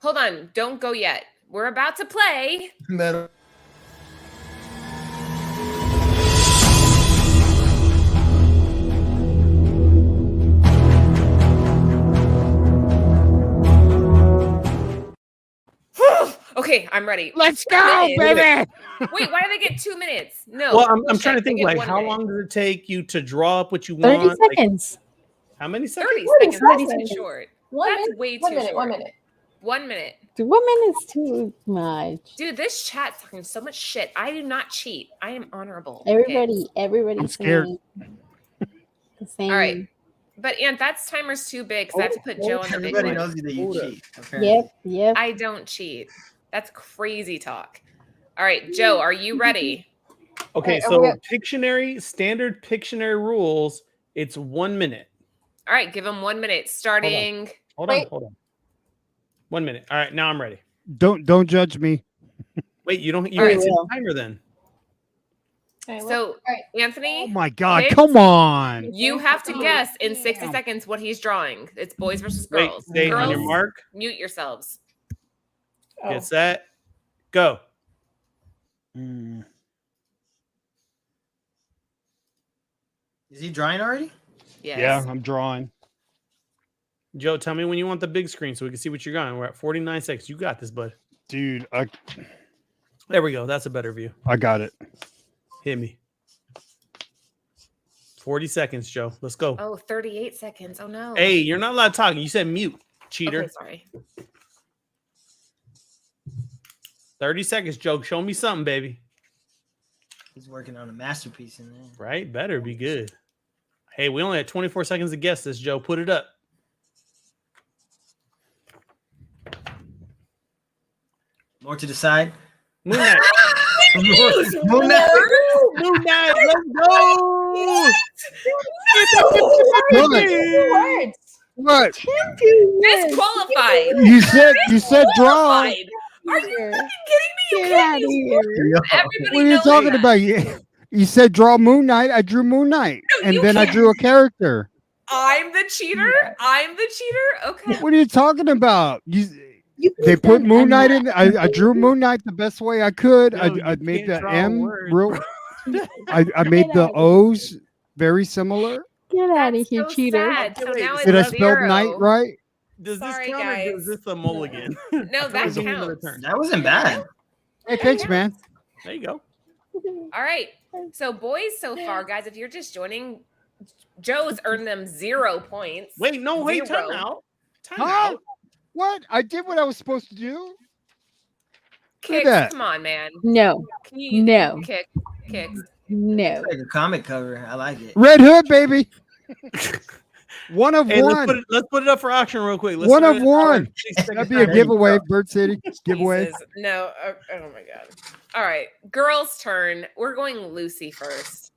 Hold on. Don't go yet. We're about to play. Metal. Okay, I'm ready. Let's go, baby. Wait, why do they get 2 minutes? No. Well, I'm trying to think, like, how long does it take you to draw up what you want? 30 seconds. Like, how many seconds? 30 seconds. That's too short. That's way too short. 1 minute. 1 minute. Dude, 1 minute's too much. Dude, this chat's talking so much shit. I do not cheat. I am honorable. Everybody's I'm scared. The same. All right. But Aunt, that's timer's too big because I have to put Joe on the big Everybody one. knows that you cheat. Apparently. Yep. I don't cheat. That's crazy talk. All right, Joe, are you ready? Okay, so Pictionary, standard Pictionary rules, it's 1 minute. All right, give him 1 minute. Starting. Hold on. 1 minute. All right, now I'm ready. Don't judge me. Wait, you can't see the timer then. Okay, So, Anthony. Oh my God! Come on. You have to guess in 60 seconds what he's drawing. It's boys versus girls. Stay girls, on your mark. Mute yourselves. Get set. Go. Is he drawing already? Yes. Yeah, I'm drawing. Joe, tell me when you want the big screen so we can see what you're going. We're at 49 seconds. You got this, bud. Dude, there we go. That's a better view. I got it. Hit me. 40 seconds, Joe. Let's go. Oh, 38 seconds. Oh, no. Hey, you're not allowed talking. You said mute, cheater. Okay, sorry. 30 seconds, Joe. Show me something, baby. He's working on a masterpiece in there. Right? Better be good. Hey, we only had 24 seconds to guess this, Joe. Put it up. More to decide. Moon Knight. Moon Knight. Moon Knight. Let's go. What? Disqualified. You said draw. Are you fucking kidding me? Get out of here. Everybody What are you knows talking that. about? You said draw Moon Knight. I drew Moon Knight, No, and you then I can't. drew a character. I'm the cheater. I'm the cheater. Okay. What are you talking about? You They put can- Moon Knight in. I drew Moon Knight the best way I could. No, I you made can't the draw M words. real. I made the O's very similar. Get out of That's here, so cheater. sad. So now Did I it's spell 0. night right? Does this Sorry, count or guys. is this a mulligan? No, that Give me another counts. turn. That wasn't bad. Hey, thanks, man. There you go. All right. So boys so far, guys, if you're just joining, Joe's earned them 0 points. Wait, no, wait, time 0. out. Time Huh? out. What? I did what I was supposed to do. Kicks, that. come on, man. No. Can you No. Kicks. No. It's like a comic cover. I like it. Red Hood, baby. One of Hey, one. let's put it up for auction real quick. Let's One do of it. one. 6 seconds That'd be a time. giveaway. Bird City giveaway. Jesus. No. Oh my God. All right. Girls' turn. We're going Lucy first.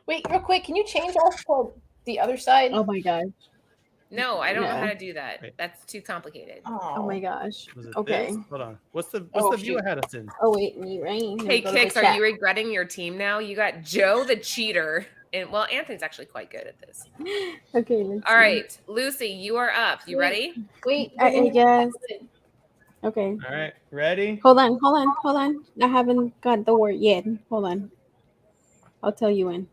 Wait, real quick, can you change us to the other side? Oh my gosh. No, I don't know Yeah. how to do that. That's too complicated. Oh my gosh. Was it Okay. this? Hold on. What's the Oh, view shoot. I had us in? Oh wait, me right? Hey, Kicks, are you regretting your team now? You got Joe the cheater. And well, Anthony's actually quite good at this. Okay. Let's All right, Lucy, you are up. You ready? Wait, I guess. Okay. All right, ready? Hold on. I haven't got the word yet. Hold on. I'll tell you when.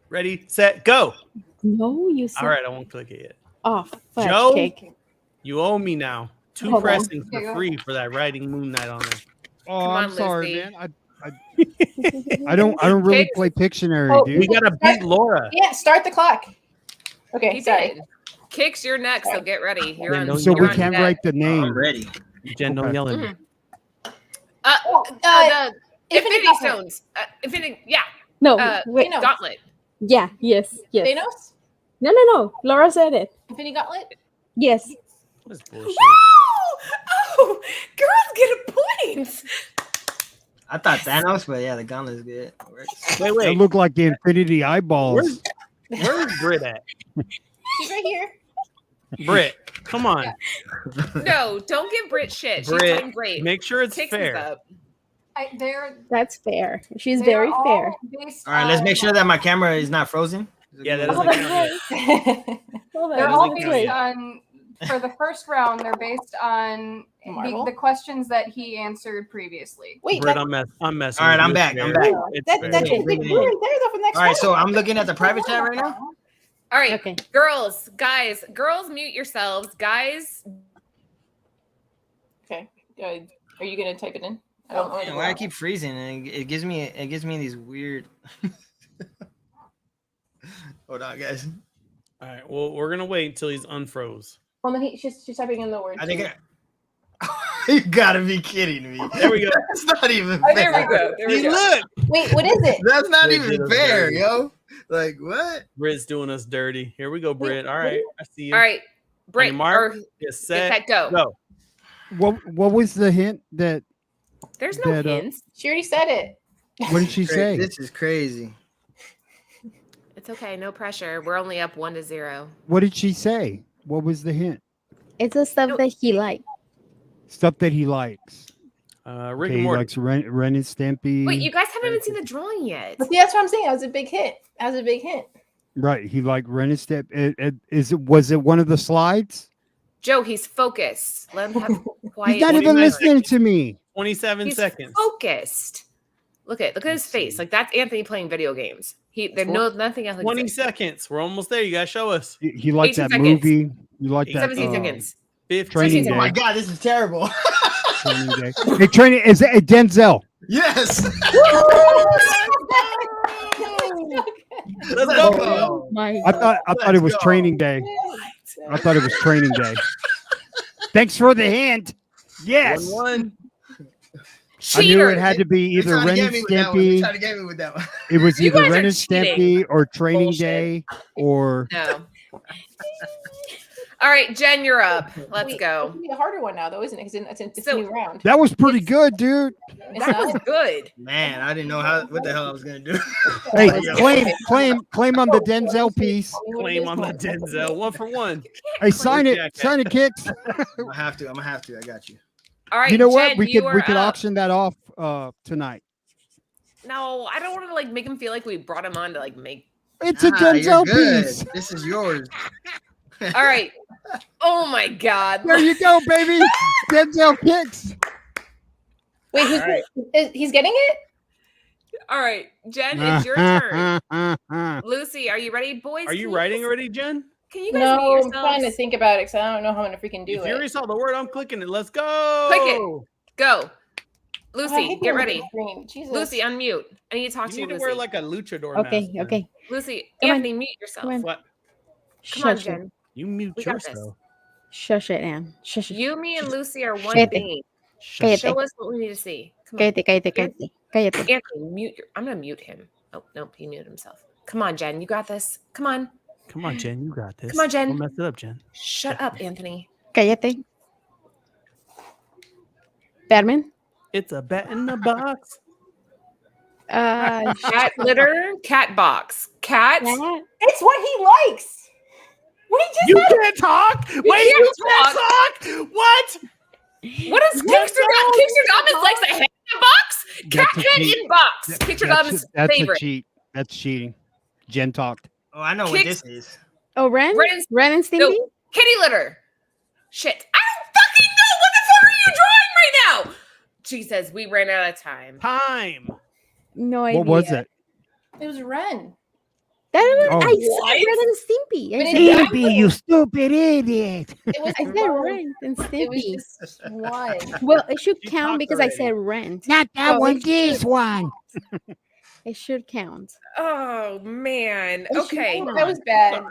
Ready, set, go. No, you said. All right, I won't click it yet. Oh, fudge Joe? cake. You owe me now. 2 Hold on. pressings Here you for go. free for that writing Moon Knight on there. Oh, Come I'm on, sorry, Lucy. man. I don't really Kicks? play Pictionary, Oh, dude. We gotta beat Laura. Yeah, start the clock. Okay, He sorry. did. Kicks, you're next, so get ready. You're on. So you're we on can't deck. write the name. I'm ready. Jen, don't yell at me. The Infinity Gauntlet. Stones. Yeah. No, wait. Thanos. Gauntlet. Yeah, yes. Thanos? No. Laura said it. Infinity Gauntlet? Yes. That's bullshit. Oh, girls get a point. I thought Thanos, but yeah, the gauntlet's good. Wait. It looked like the Infinity Eyeballs. Where's Britt at? She's right here. Britt, come on. No, don't give Brit shit. She's Britt, doing great. make sure it's Kicks is fair. up. That's fair. She's They very are fair. all based All right, let's on- make sure that my camera is not frozen. Yeah, that Oh, doesn't that's count. right. Hold They're on. all Doesn't count based yet. on, for the first round, they're based on Marvel? the questions that he answered previously. Wait, Britt, that, I'm messing. All right, with I'm you. back, It's I'm fair. back. It's that, fair. that should be Bring it we're in. right there though for the next All right, one. so I'm looking at the private chat right now. All right, Okay. girls, guys, girls, mute yourselves. Guys, Okay. Are you gonna type it in? I don't know. Man, why I keep freezing and it gives me these weird. Hold on, guys. All right. Well, we're gonna wait until he's unfroze. Well, then she's typing in the word. I think you gotta be kidding me. There we go. That's not even oh, fair. there we go. There we See, go. look, Wait, what is it? That's not They even did us fair, dirty. yo. Like what? Britt's doing us dirty. Here we go, Britt. All right, I see you. All right, On Brit, your mark, or get set, set, go. go. What was the hint that? There's no That, hints. She already said it. What did she say? This is crazy. It's okay. No pressure. We're only up 1-0. What did she say? What was the hint? It's the stuff that he likes. Stuff that he likes. Rick Okay, and he Morty. likes Ren and Stimpy. Wait, you guys haven't even seen the drawing yet. But see, that's what I'm saying. That was a big hit. That was a big hint. Right, he liked Ren and Stimpy. Was it one of the slides? Joe, he's focused. Let him have quiet. He's not even 29 listening to me. 27 He's seconds. focused. Look at his face. Like that's Anthony playing video games. There's nothing else. 20 seconds. We're almost there. You guys show us. He liked 18 that seconds. movie. You liked that 17 seconds. 15. Training Oh my Day. god, this is terrible. Training Day. Hey, training is it Denzel? Yes. Let's go. go. My I thought it was go. Training Day. I thought it was Training Day. Thanks for the hint. Yes, 1-1. I knew Cheater. it had to be either Ren and Stimpy. Trying to get me with that one. It was You either guys Ren are and cheating. Stimpy or Training Bullshit. Day or No. All right, Jen, you're up. Let's Wait, go. It's gonna be a harder one now, though, isn't it? Because it's So- a new round. that was pretty good, dude. It's That was not. good. Man, I didn't know what the hell I was gonna do. Hey, Yo. claim on the Denzel piece. Claim on the Denzel. 1 for 1. Hey, sign it, Jack. sign it, Kicks. I'm gonna have to. I got you. All right, You know what? Jen, We you are could up. auction that off tonight. No, I don't want to like make him feel like we brought him on to like make. It's a You're Denzel good. piece. This is yours. All right. Oh my God. There you go, baby. Denzel Kicks. Wait, he's getting it? All right, Jen, it's your turn. Lucy, are you ready, boys? Are you Can you writing guys- already, Jen? Can you guys No, mute I'm trying to yourselves? think about it because I don't know how I'm gonna freaking do If you already it. saw the word, I'm clicking it. Let's go. Click it. Go. Oh, I Lucy, hate get when ready. it's green. Jesus. Lucy, unmute. I need to talk You to you, need to Lucy. wear like a luchador Okay, mask. okay. Lucy, Come on. Anthony, mute yourself. Come on. What? Come on, Shush it. Jen. You mute We got this. yourself. Shush it, Ann. Shush it. You, me, and Lucy are one Cállate. being. Cállate. Show us what we need to see. Come on. Cállate. Anthony, mute your. I'm gonna mute him. Oh no, he muted himself. Come on, Jen, you got this. Come on. Come on, Jen. You got this. Come on, Jen. Don't mess it up, Jen. Shut up, Anthony. Cállate. Batman. It's a bat in the box. Cat litter, cat box. Cat. It's what he likes. What he just You said. can't talk. Wait, can't you can't talk. What? What is Kickstradomis likes a head in a box? Cat That's a head cheat. in box. Kickstradomis That's a favorite. cheat. That's cheating. Jen talked. Oh, I know what Kicks- this is. Oh, Ren? Ren's- Ren and Stimpy? No, kitty litter. Shit. I don't fucking know. What the fuck are you drawing right now? Jesus, we ran out of time. Time. No idea. What was it? It was Ren. That was, Oh. I What? said Ren and Stimpy. I But said, it- Stimpy, you stupid idiot. It was I said one. Ren and It was Stimpy. just one. Well, it should You count talked because I already. said rent. Not that Oh, one, it this should. one. It should count. Oh man. It should Okay. count. That was bad.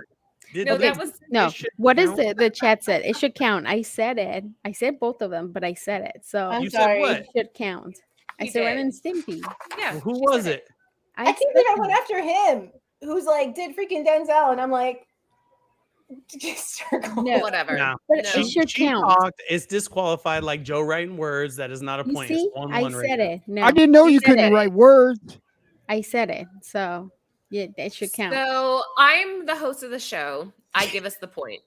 No, that was No, It should what is count. the chat said? It should count. I said it. I said both of them, but I said it. So I'm You said sorry. what? it should count. I You said Ren did. and Stimpy. Yeah. Well, who she was said it? I can't believe I went after him, who's like did freaking Denzel, and I'm like, circle. No. Whatever. No. But No. it should She count. talked. It's disqualified like Joe writing words. That is not a You point. see, It's 1-1 I right said now. it. No, I didn't know You you said couldn't it. write words. I said it. So yeah, it should count. So I'm the host of the show. I give us the point.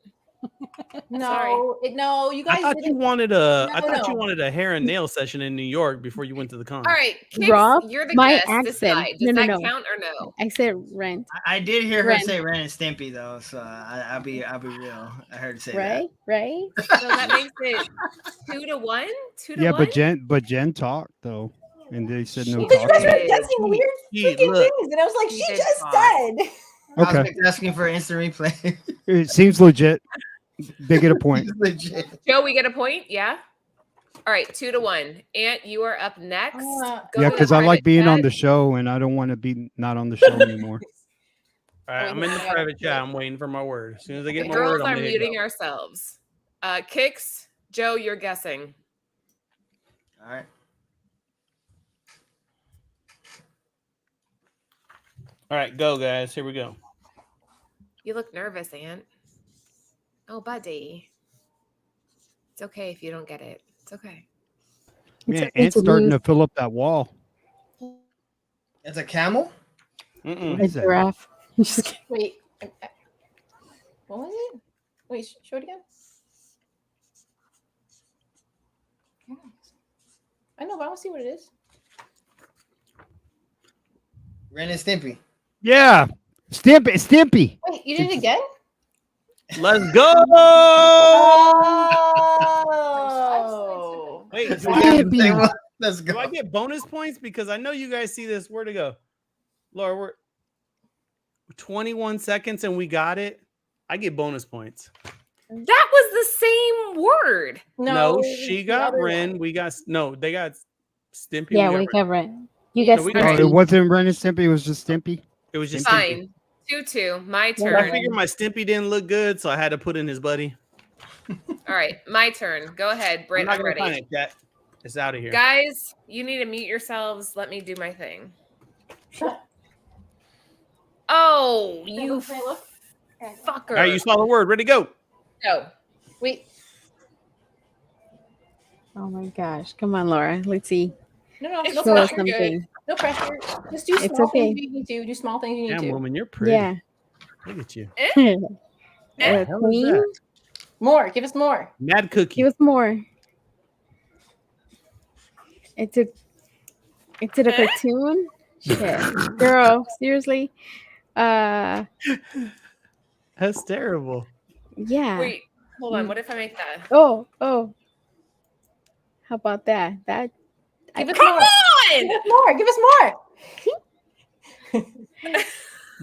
No, no, you guys. I thought you didn't- wanted a. I No, thought you no. wanted a hair and nail session in New York before you went to the con. All right, Kix, Rob, you're the my guest. accent. Decide. Does No, that no. count or no? I said Rent. I did hear her Ren. say Ren and Stimpy though, so I'll be real. I heard her say Right, right. So that makes it 2-1. 2-1. Yeah, but Jen talked though, and they said no Because you guys talking. were guessing weird He- freaking look. things, and I was like, He she did just talk. said. that. I Okay, was asking for instant replay. it seems legit. They get a point. Legit. Joe, we get a point. Yeah. All right, 2-1. Aunt, you are up next. Go Yeah, to the because I like private being on chat. the show, and I don't want to be not on the show anymore. All right, I'm in the private chat. I'm waiting for my word. As soon as I get The my girls word, I'm are gonna muting go. ourselves. Kix, Joe, you're guessing. All right. All right, go guys. Here we go. You look nervous, Aunt. Oh, buddy. It's okay if you don't get it. It's okay. Man, It's Ant's a starting meme. to fill up that wall. It's a camel. Mm-mm. What A is that? giraffe. Just kidding. Wait, what was it? Wait, show it again. I know, but I don't see what it is. Ren and Stimpy. Yeah, Stimpy. Wait, you did it again? Let's go. Oh. Wait, Let's do I, go. Let's do I go. get bonus points because I know you guys see this? Where to go, Laura? We're 21 seconds and we got it. I get bonus points. That was the same word. No, she the got other Ren. one. We got they got Stimpy. Yeah, we we got got Rent. You guys. we Oh, got it wasn't Ren and Stimpy. It was just Stimpy. It was just Fine. Stimpy. 2-2. My Yeah, I turn. figured my Stimpy didn't look good, so I had to put in his buddy. All right, my turn. Go ahead, I'm Britt. not I'm gonna find ready. it yet. It's out of here. Guys, you need to mute yourselves. Let me do my thing. Oh, you Can I look? fucker. All right, you saw the word. Ready, go. Go. Wait, Oh my gosh! Come on, Laura. Let's see. no, It's no Show us pressure. something. No pressure. Just do It's small okay. things you need to. Do small things you need Damn, to. woman, you're pretty. Yeah. Look at you. A hell is queen. that? More. Give us more. Mad cookie. Give us more. It's a cartoon. Shit. Girl, seriously. That's terrible. Yeah. Wait, hold on. What if I make that? Oh. How about that? That Give us Come more. Give on! us more. Give us more.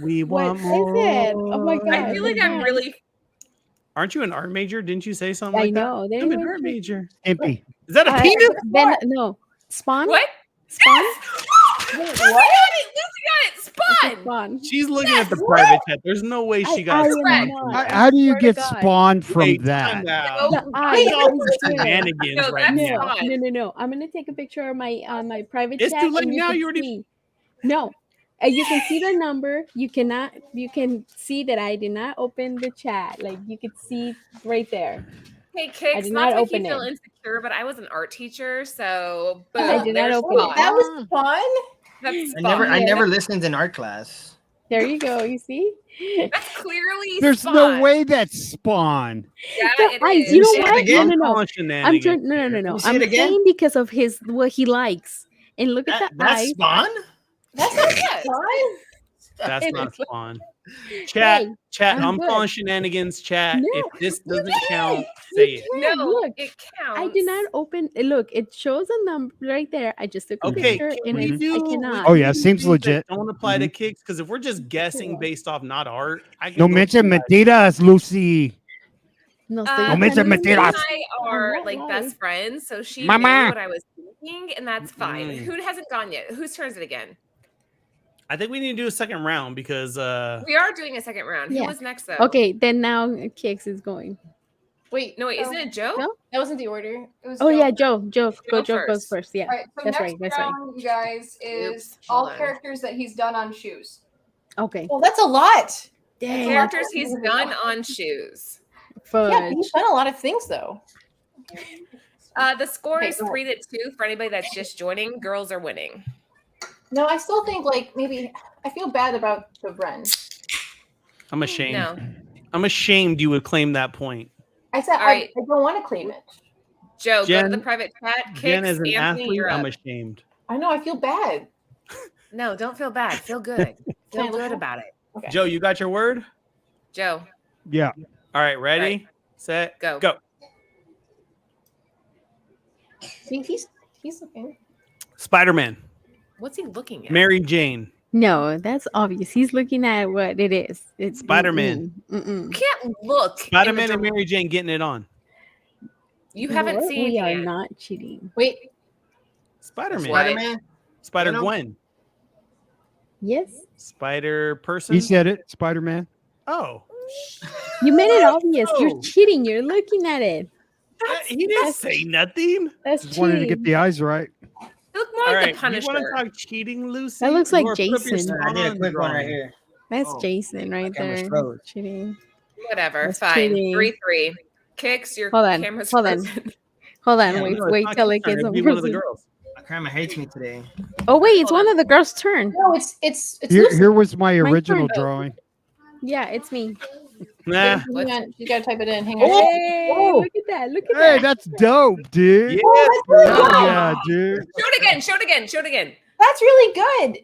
We what want is more. it? Oh my god. I feel like I'm really. Aren't you an art major? Didn't you say something I like know. that? I'm an art major. Stimpy. Is that a penis? Then no. Spawn? What? Spawn? Lucy got it. Lucy got it. Spawn. Spawn. She's looking at the private chat. There's no way she got I spawned am from not. that. How do you swear to get God. spawned from Wait, that? time out. No, The eye, Look at all I these swear. shenanigans No, right that's now. fine. No. I'm gonna take a picture of my on my private It's chat. too late and now, can you already- see. No. You can see the number. You can see that I did not open the chat. Like you could see right there. Hey, I Kix, did not not to make you open feel it. insecure, but I was an art teacher, so boom, I did not there's open it. Spawn. That was fun. That's I Spawn. never listened in art class. There you go. You see? That's clearly There's Spawn. no way that's Spawn. Yeah, The it eyes. is. You know See it what? again? No. Calling I'm shenanigans trying. No. here. You see I'm it again? saying because of what he likes. And look at the That's eyes. Spawn. That's not Yes. fun. That's It not is. spawn. Chat, Hey, chat. I'm I'm good. calling shenanigans. Chat. No, If this you doesn't can't. count, You say it. can't. No, Look, it counts. I did not open. Look, it shows a number right there. I just took a Okay, picture, can and we I do? cannot. Oh, yeah, do seems things that legit. Don't apply to kicks because if we're just guessing based off not art, I can No go mention through mentiras, Lucy. No, No mention Lucy and mentiras. I are I'm like not best lying. friends, so she Mama. knew what I was thinking, and that's fine. Mm. Who hasn't gone yet? Whose turn is it again? I think we need to do a second round because we are doing a second round. Who was next though? Okay, then now Kix is going. Wait, no, wait, isn't it Joe? No? That wasn't the order. It was Oh Joe. yeah, Joe first. goes first. Yeah, All right, so that's next right. That's right. round, you guys, is Oops, all hold on. characters that he's done on shoes. Okay. Well, that's a lot. Dang. Characters he's done on shoes. Fudge. Yeah, but he's done a lot of things though. The score Okay, is go 3-2 for anybody that's just joining. Girls are winning. No, I still think like maybe I feel bad about the Ren. I'm ashamed. No. I'm ashamed you would claim that point. I said All right. I don't want to claim it. Joe, go Jen- to the private chat. Jen, Kix, as an Anthony, athlete, you're I'm up. ashamed. I know I feel bad. No, don't feel bad. Feel good. Feel Can I good look? about it. Okay. Joe, you got your word? Joe, Yeah. All right, ready, Right. set, Go. go. See, he's looking. Spider-Man, what's he looking at? Mary Jane, No, that's obvious. He's looking at what it is. It's Spider-Man. Mm-mm. You can't look. in Spider-Man the and Mary Jane getting it on. You haven't What? seen We are it. not cheating. Wait, Spider-Man, What? Spider-Man. Spider-Gwen, Yes, Spider-Person. He said it. Spider-Man. Oh, you made it obvious. Oh. You're cheating. You're looking at it. he didn't say nothing. That's Just wanted to get cheating. the eyes right. You look more All like right, the Punisher. you want to talk cheating, Lucy? That looks like Laura, put up your Jason. I did a spawn quick one right drawing. here. That's Oh, Jason my right camera's there. froze. Cheating. Whatever. That's Fine. cheating. 3-3. Kicks your Hold on, camera's hold on. frozen. Hold on. Yeah, wait No, it's wait not till it Kickstarter, gets it'd be one of the over. girls. My camera hates me today. Oh wait, it's Hold one of the girls' turn. no, it's Here, Lucy. here was my My original turn. drawing. Yeah, it's me. Nah. Hang on, you gotta type it in. Hang on. Hey, Oh. look at that. Look at Hey, that. that's dope, dude. Yeah. Oh, yeah, dude. Show it again. Show it again. Show it again. That's really good.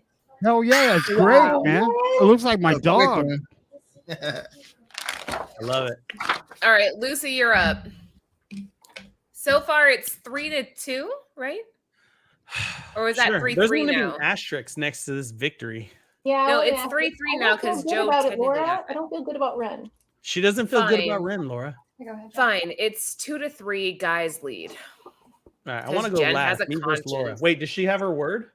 Hell yeah, that's great, Wow. man. It looks like my Quick dog. one. I love it. All right, Lucy, you're up. So far, it's 3-2, right? Or is that Sure. 3-3 There's going to be now? an asterisk next to this victory. Yeah. No, yeah. it's 3-3 I now don't feel because good Joe about it, tended to Laura. have I don't feel good about Ren. She doesn't feel good Fine. about Ren, Laura. Go ahead. Fine. It's 2-3 guys lead. All right, I 'Cause want to go Jen last. has a Me versus Laura. conscience. Wait, does she have her word?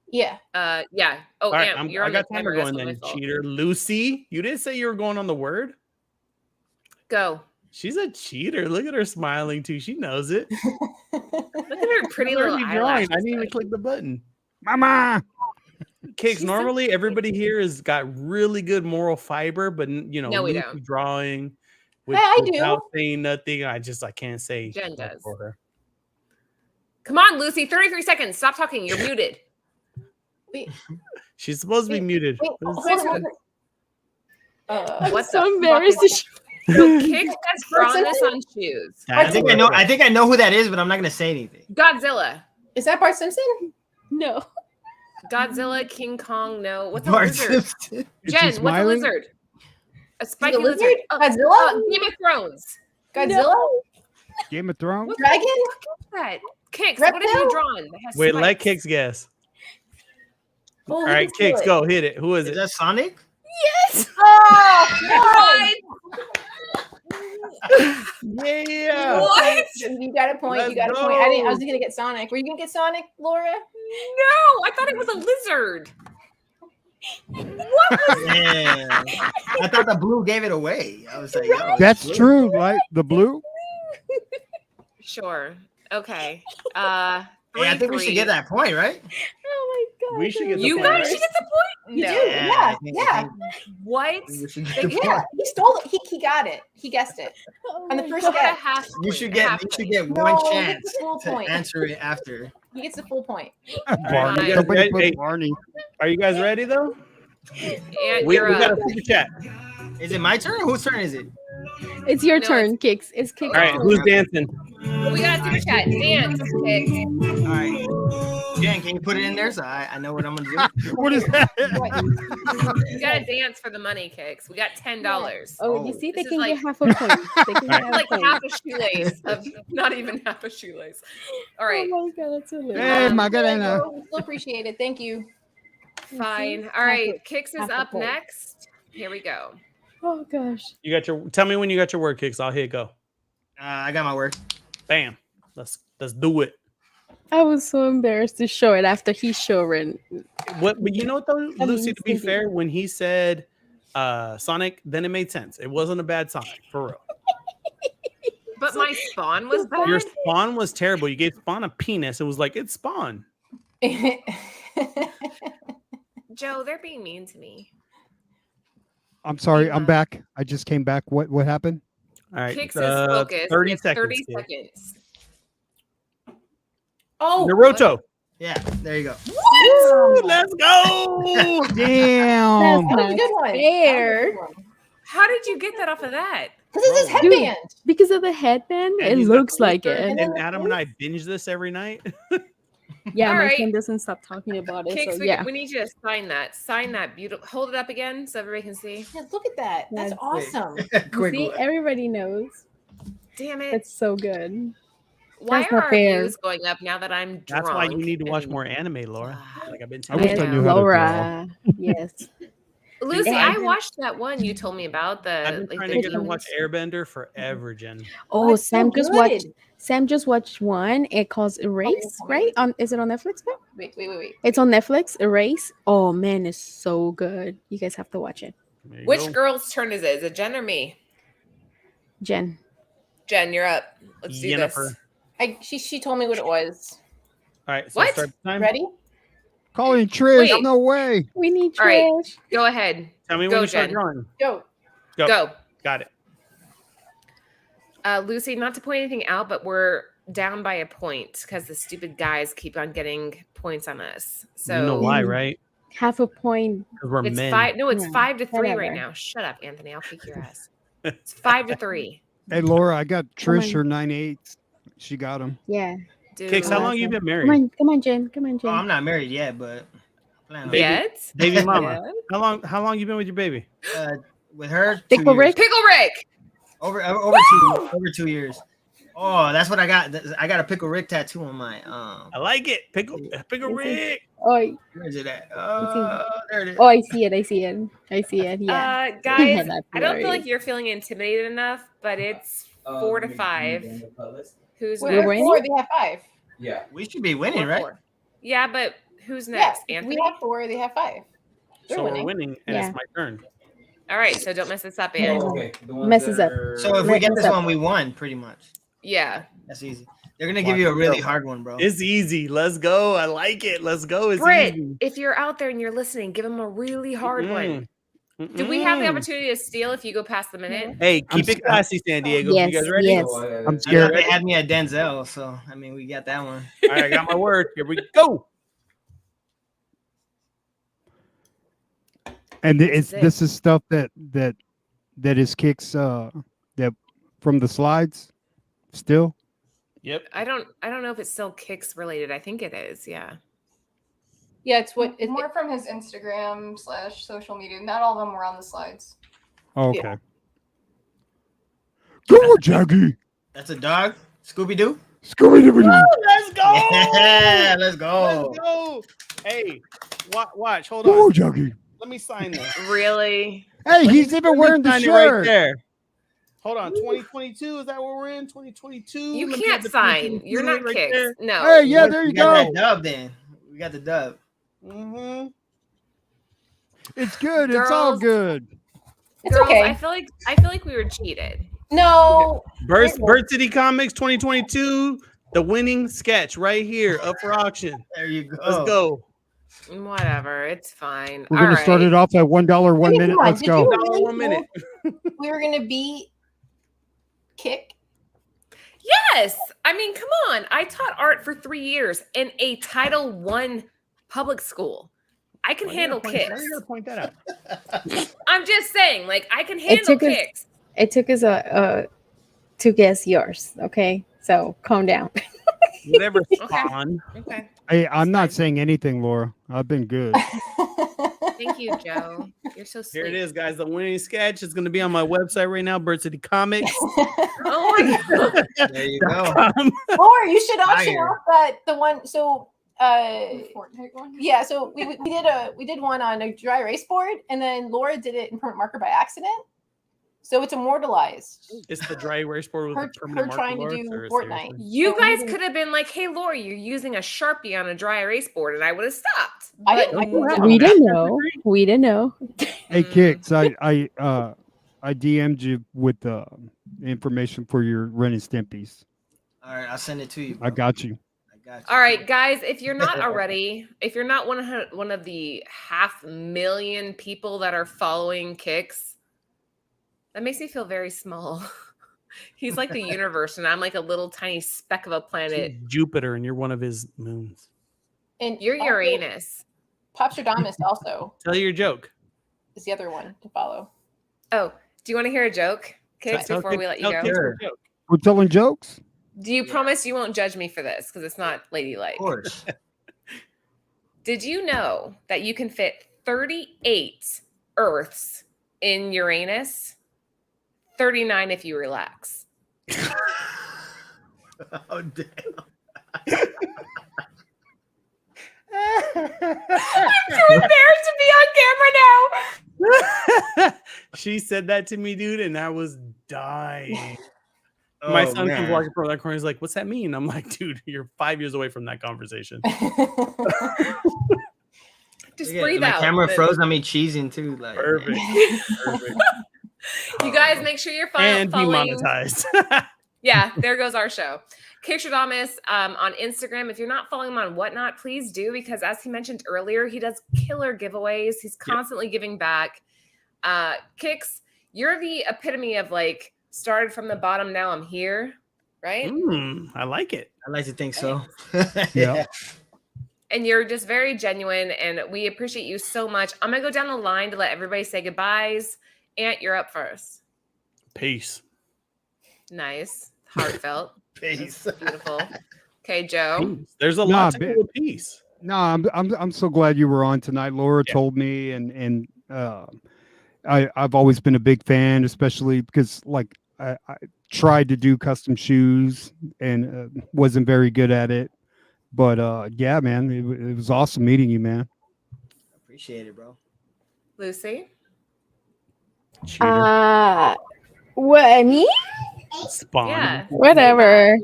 Yeah. Yeah. Oh, All right, Amp, you're I on got the timer timer. That's going not then, my fault. cheater. Lucy, you didn't say you were going on the word? Go. She's a cheater. Look at her smiling too. She knows it. Look at her pretty I'm little already drawing. eyelashes. I didn't even click the button. Mama. Cakes, She's so normally everybody here has got really good moral fiber, but No, we Lucy don't. drawing Hey, I do. without saying nothing. I can't say Jen much does. for her. Come on, Lucy. 33 seconds. Stop talking. You're muted. Wait, She's supposed to be muted. wait, What is hold this? on, hold on. I'm What so the embarrassed. fuck is- So Kix has drawn this on shoes. I think I know who that is, but I'm not gonna say anything. Godzilla. Is that Bart Simpson? No. Godzilla, King Kong, no. What's a Bart lizard? Simpson. Is he Jen, what's a smiling? lizard? A spiky lizard? lizard. Godzilla? Game of Thrones. Godzilla? Game of Thrones. What Dragon? the fuck is that? Kix, what have you Reptile? drawn? That has Wait, let spikes? Kicks guess. Oh, All look right, at Kicks, it. go hit it. Who is Is it? that Sonic? Yes. Oh, What? Yeah. What? You got a point. Let's You got a point. I was gonna get Sonic. Were you gonna get Sonic, Laura? No, I thought it was a lizard. What was Man, I thought the blue gave it away. I was like, yo, That's blue. true, right? The blue. Sure. Okay. Hey, I think we should 3-3. get that point, right? Oh my god. We should get the You point. guys should get the point. You No. do. Yeah, I think- yeah. What? We should get the Yeah, point. he stole it. He got it. He guessed it. Oh On the my first God. Got a guess. half You point, should a get half you should point. get No, one he chance gets the full to point. answer it after. He gets the full point. Barney. Fine. Somebody Hey, put Barney. Are you guys ready though? And We you're got up. a super chat. Is it my turn? Whose turn is it? It's your No, turn, Kix. It's Kix. All right, who's dancing? We got a super chat. Dance. Kix. All right. Jen, can you put it in there so I know what I'm gonna do? What is that? You got to dance for the money, Kix. We got $10. Oh, you Oh, see, they this is can like- get half a point. They can get half Like a point. half a shoelace of not even half a shoelace. All right. Oh my god, that's hilarious. Hey, Macarena. We still appreciate it. Thank you. Fine. All right. Kix is half a up point. next. Here we go. Oh gosh. You got your. Tell me when you got your word, Kicks. I'll hit go. I got my word. Bam. Let's do it. I was so embarrassed to show it after he showed it. What? But you know what though, Lucy? To be Cindy. fair, when he said Sonic, then it made sense. It wasn't a bad Sonic for real. But my Spawn was bad. Your Spawn was terrible. You gave Spawn a penis. It was like it's Spawn. Joe, they're being mean to me. I'm sorry. I'm back. I just came back. What happened? All right. Kix is focused. 30 seconds. 30 seconds. Oh, Naruto. Yeah, there you go. Woo, let's go. Damn. that was a good one. Fair. How did you get that off of that? This is his headband. Because of the headband, And it he's got looks the like lizard, it. And Adam and I binge this every night. Yeah, All my right. friend doesn't stop talking about it. Kix, So we, yeah. we need you to sign that. Sign that beautiful. Hold it up again so everybody can see. Yeah, look at that. That's Yes. awesome. Quick See, one. everybody knows. Damn it. It's so good. Why that's are not our fair. views going up now that I'm drunk? That's why you need to watch and- more anime, Laura. Like I've been I telling wish you. I knew how to draw. Laura. Yes. Lucy, Yeah. I watched that one you told me about. I've The been like trying the to get her to watch demons. Airbender forever, Jen. Oh, That's so Sam just good. watched. Sam just watched one. It calls Erase, right? Is it on Netflix? Now? Wait. It's on Netflix. Erase. Oh man, it's so good. You guys have to watch it. There you Which go. girl's turn is it? Is it Jen or me? Jen. Jen, you're up. Let's do Jennifer. this. She told me what it was. All right. So What? start the time. Ready? Calling Trish. Wait. No way. We need All right. trash. Go ahead. Tell me Go, when you start Jen. drawing. Go. Go. Got it. Lucy, not to point anything out, but we're down by a point because the stupid guys keep on getting points on us. So You know why, right? Half a point. Because we're it's men. 5. No, it's Yeah, 5-3 right whatever. now. Shut up, Anthony. I'll kick your ass. It's 5-3. Hey, Laura, I got Come Trish on. her 9/8. She got him. Yeah. Dude. Kix, how long you been married? Come on, Jen. Come on, Oh, Jen. I'm not married yet, but plan on Baby. Yet? Baby mama. Yet? How long you been with your baby? with her. 2 Pickle years. Rick. Pickle Rick. Over 2 years. Oh, that's what I got. I got a Pickle Rick tattoo on my I like it. Pickle Rick. Oh, Where is it at? There it is. oh, I see it. I see it. I see it. Yeah. Guys, That's I don't feel like hilarious. you're feeling intimidated enough, but it's 4-5. Who's We're next? winning? 4. They have 5. Yeah. We should be winning, 4-4. right? Yeah, but who's next? Yeah, Anthony? we have 4. They have 5. They're So winning. we're winning, and Yeah. it's my turn. All right, so don't mess this up, Oh, Ann. okay. The ones Messes that up. are- So if we get this What's up? one, we won pretty much. Yeah. That's easy. They're gonna give you a really hard one, bro. It's easy. Let's go. I like it. Let's go. It's Britt, easy. if you're out there and you're listening, give him a really hard one. Do we have the opportunity to steal if you go past the minute? Hey, keep I'm it classy, San Diego. Yes, You guys ready? yes. Oh, I'm I know scared. they had me at Denzel, so I mean we got that one. All right, I got my word. Here we go. And This is it. this is stuff that is Kicks that from the slides still. Yep. I don't know if it's still Kicks related. I think it is. Yeah. Yeah, it's what it, More from his Instagram / social media. Not all of them were on the slides. Oh, okay. Yeah. Go, Jackie. That's a dog. Scooby Doo. Scooby Doo. Let's go. Yeah, let's go. Let's go. Hey, watch. Hold Go, on. Jackie. Let me sign this. Really? Hey, he's even wearing the Sign it right shirt. there. Hold on. 2022. Is that where we're in? 2022. You Let me can't get the sign. 2022 You're not right Kicks. there. No. Hey, yeah, there you We got go. that dub then. We got the dub. Mm-hmm. It's good. It's all Girls. good. it's Girls, okay. I feel like we were cheated. No. Bird City Comics 2022. The winning sketch right here up for auction. There you go. Let's go. Whatever. It's fine. We're All gonna start right. it off at $1 1 Hey, minute. come on, Let's did go. you $1 really 1 minute. We were gonna beat Kick. Yes. I mean, come on. I taught art for 3 years in a Title I public school. I can handle Kicks. Why you gotta point that out? I'm just saying, like, I can handle took us- Kicks. It took us to guess yours. Okay, so calm down. Whatever. Spawn. Okay. Hey, I'm not saying anything, Laura. I've been good. Thank you, Joe. You're so sweet. Here it is, guys. The winning sketch is going to be on my website right now, Bird City Comics. Oh my god. There you go. Laura, you should auction Fire. off the one. So Fortnite one. yeah, so we did one on a dry erase board, and then Laura did it in permanent marker by accident. So it's immortalized. It's the dry erase board with Her, the permanent her trying to marker do marks, or Fortnite. seriously? You guys could have been like, "Hey, Lori, you're using a Sharpie on a dry erase board," and I would have stopped. I didn't. We didn't know. We didn't know. Hey, Kicks, I DM'd you with the information for your Ren and Stimpy's. All right, I'll send it to you. Bro. I got you. All right, guys, if you're not already, if you're not one of the 500,000 people that are following Kicks, that makes me feel very small. He's like the universe, and I'm like a little tiny speck of a planet. He's Jupiter, and you're one of his moons. And you're Uranus. Kickstradomis also. Tell your joke. Is the other one to follow. Oh, do you want to hear a joke, Kicks, before we let you go? Sure. We're telling jokes? Do you promise you won't judge me for this? Because it's not ladylike. Of course. Did you know that you can fit 38 Earths in Uranus? 39 if you relax. Oh, damn. I'm too embarrassed to be on camera now. She said that to me, dude, and I was dying. My son comes walking from that corner. He's like, "What's that mean?" I'm like, "Dude, you're 5 years away from that conversation." Just breathe my out. Camera froze on me cheesing too. Like, perfect. Perfect. You guys make sure you're and following. demonetized. Yeah, there goes our show. Kickstradomis on Instagram. If you're not following him on Whatnot, please do, because as he mentioned earlier, he does killer giveaways. He's constantly giving back. Kicks, you're the epitome of like started from the bottom, now I'm here, right? I like it. I like to think so. Yeah. And you're just very genuine, and we appreciate you so much. I'm gonna go down the line to let everybody say goodbyes. Ant, you're up first. Peace. Nice, heartfelt. Peace. That's beautiful. Okay, Joe. Peace. There's a lot to do with peace. No, I'm so glad you were on tonight. Laura told me, and I've always been a big fan, especially because like I tried to do custom shoes and wasn't very good at it. But yeah, man, it was awesome meeting you, man. Appreciate it, bro. Lucy. What, me? Spawn. Yeah. Whatever.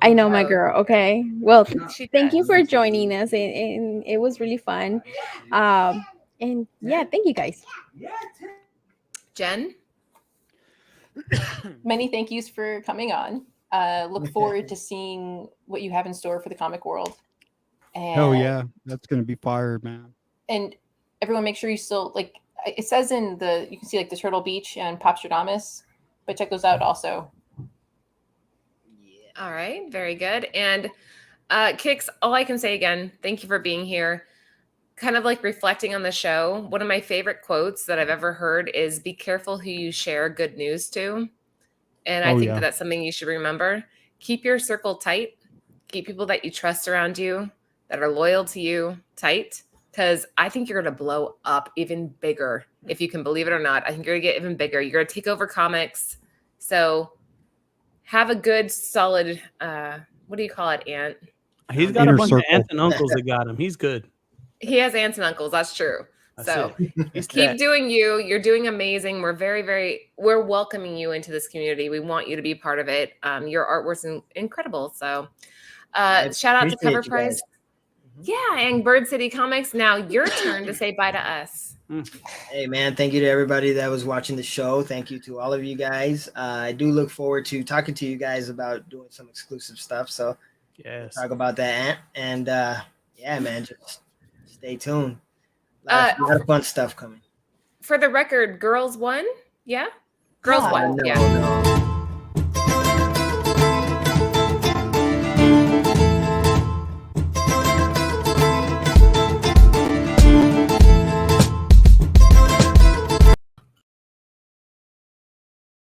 I know my girl. Okay. Well, She thank you does. for joining us, and it was really fun. And yeah, thank you guys. Jen. Many thank yous for coming on. Look forward to seeing what you have in store for the comic world. And, Oh yeah, that's gonna be fire, man. And everyone, make sure you still like. It says in the you can see like the Turtle Beach and Kickstradomis, but check those out also. All right, very good. And Kicks, all I can say again, thank you for being here. Kind of like reflecting on the show, one of my favorite quotes that I've ever heard is "Be careful who you share good news to." And I think that that's something you should remember. Keep your circle tight. Keep people that you trust around you, that are loyal to you, tight. Because I think you're going to blow up even bigger. If you can believe it or not, I think you're going to get even bigger. You're going to take over comics. So have a good, solid, what do you call it, Ant? He's got a bunch of aunts and uncles that got him. He's good. He has aunts and uncles. That's true. That's Keep doing you. You're doing amazing. We're we're welcoming you into this community. We want you to be part of it. Your artwork's incredible. So shout out to Cover Price. Yeah, and Bird City Comics. Now your turn to say bye to us. Hey, man, thank you to everybody that was watching the show. Thank you to all of you guys. I do look forward to talking to you guys about doing some exclusive stuff. So yes, talk about that. And yeah, man, just stay tuned. A lot of fun stuff coming. For the record, girls won? Yeah? Girls won. No, yeah. No.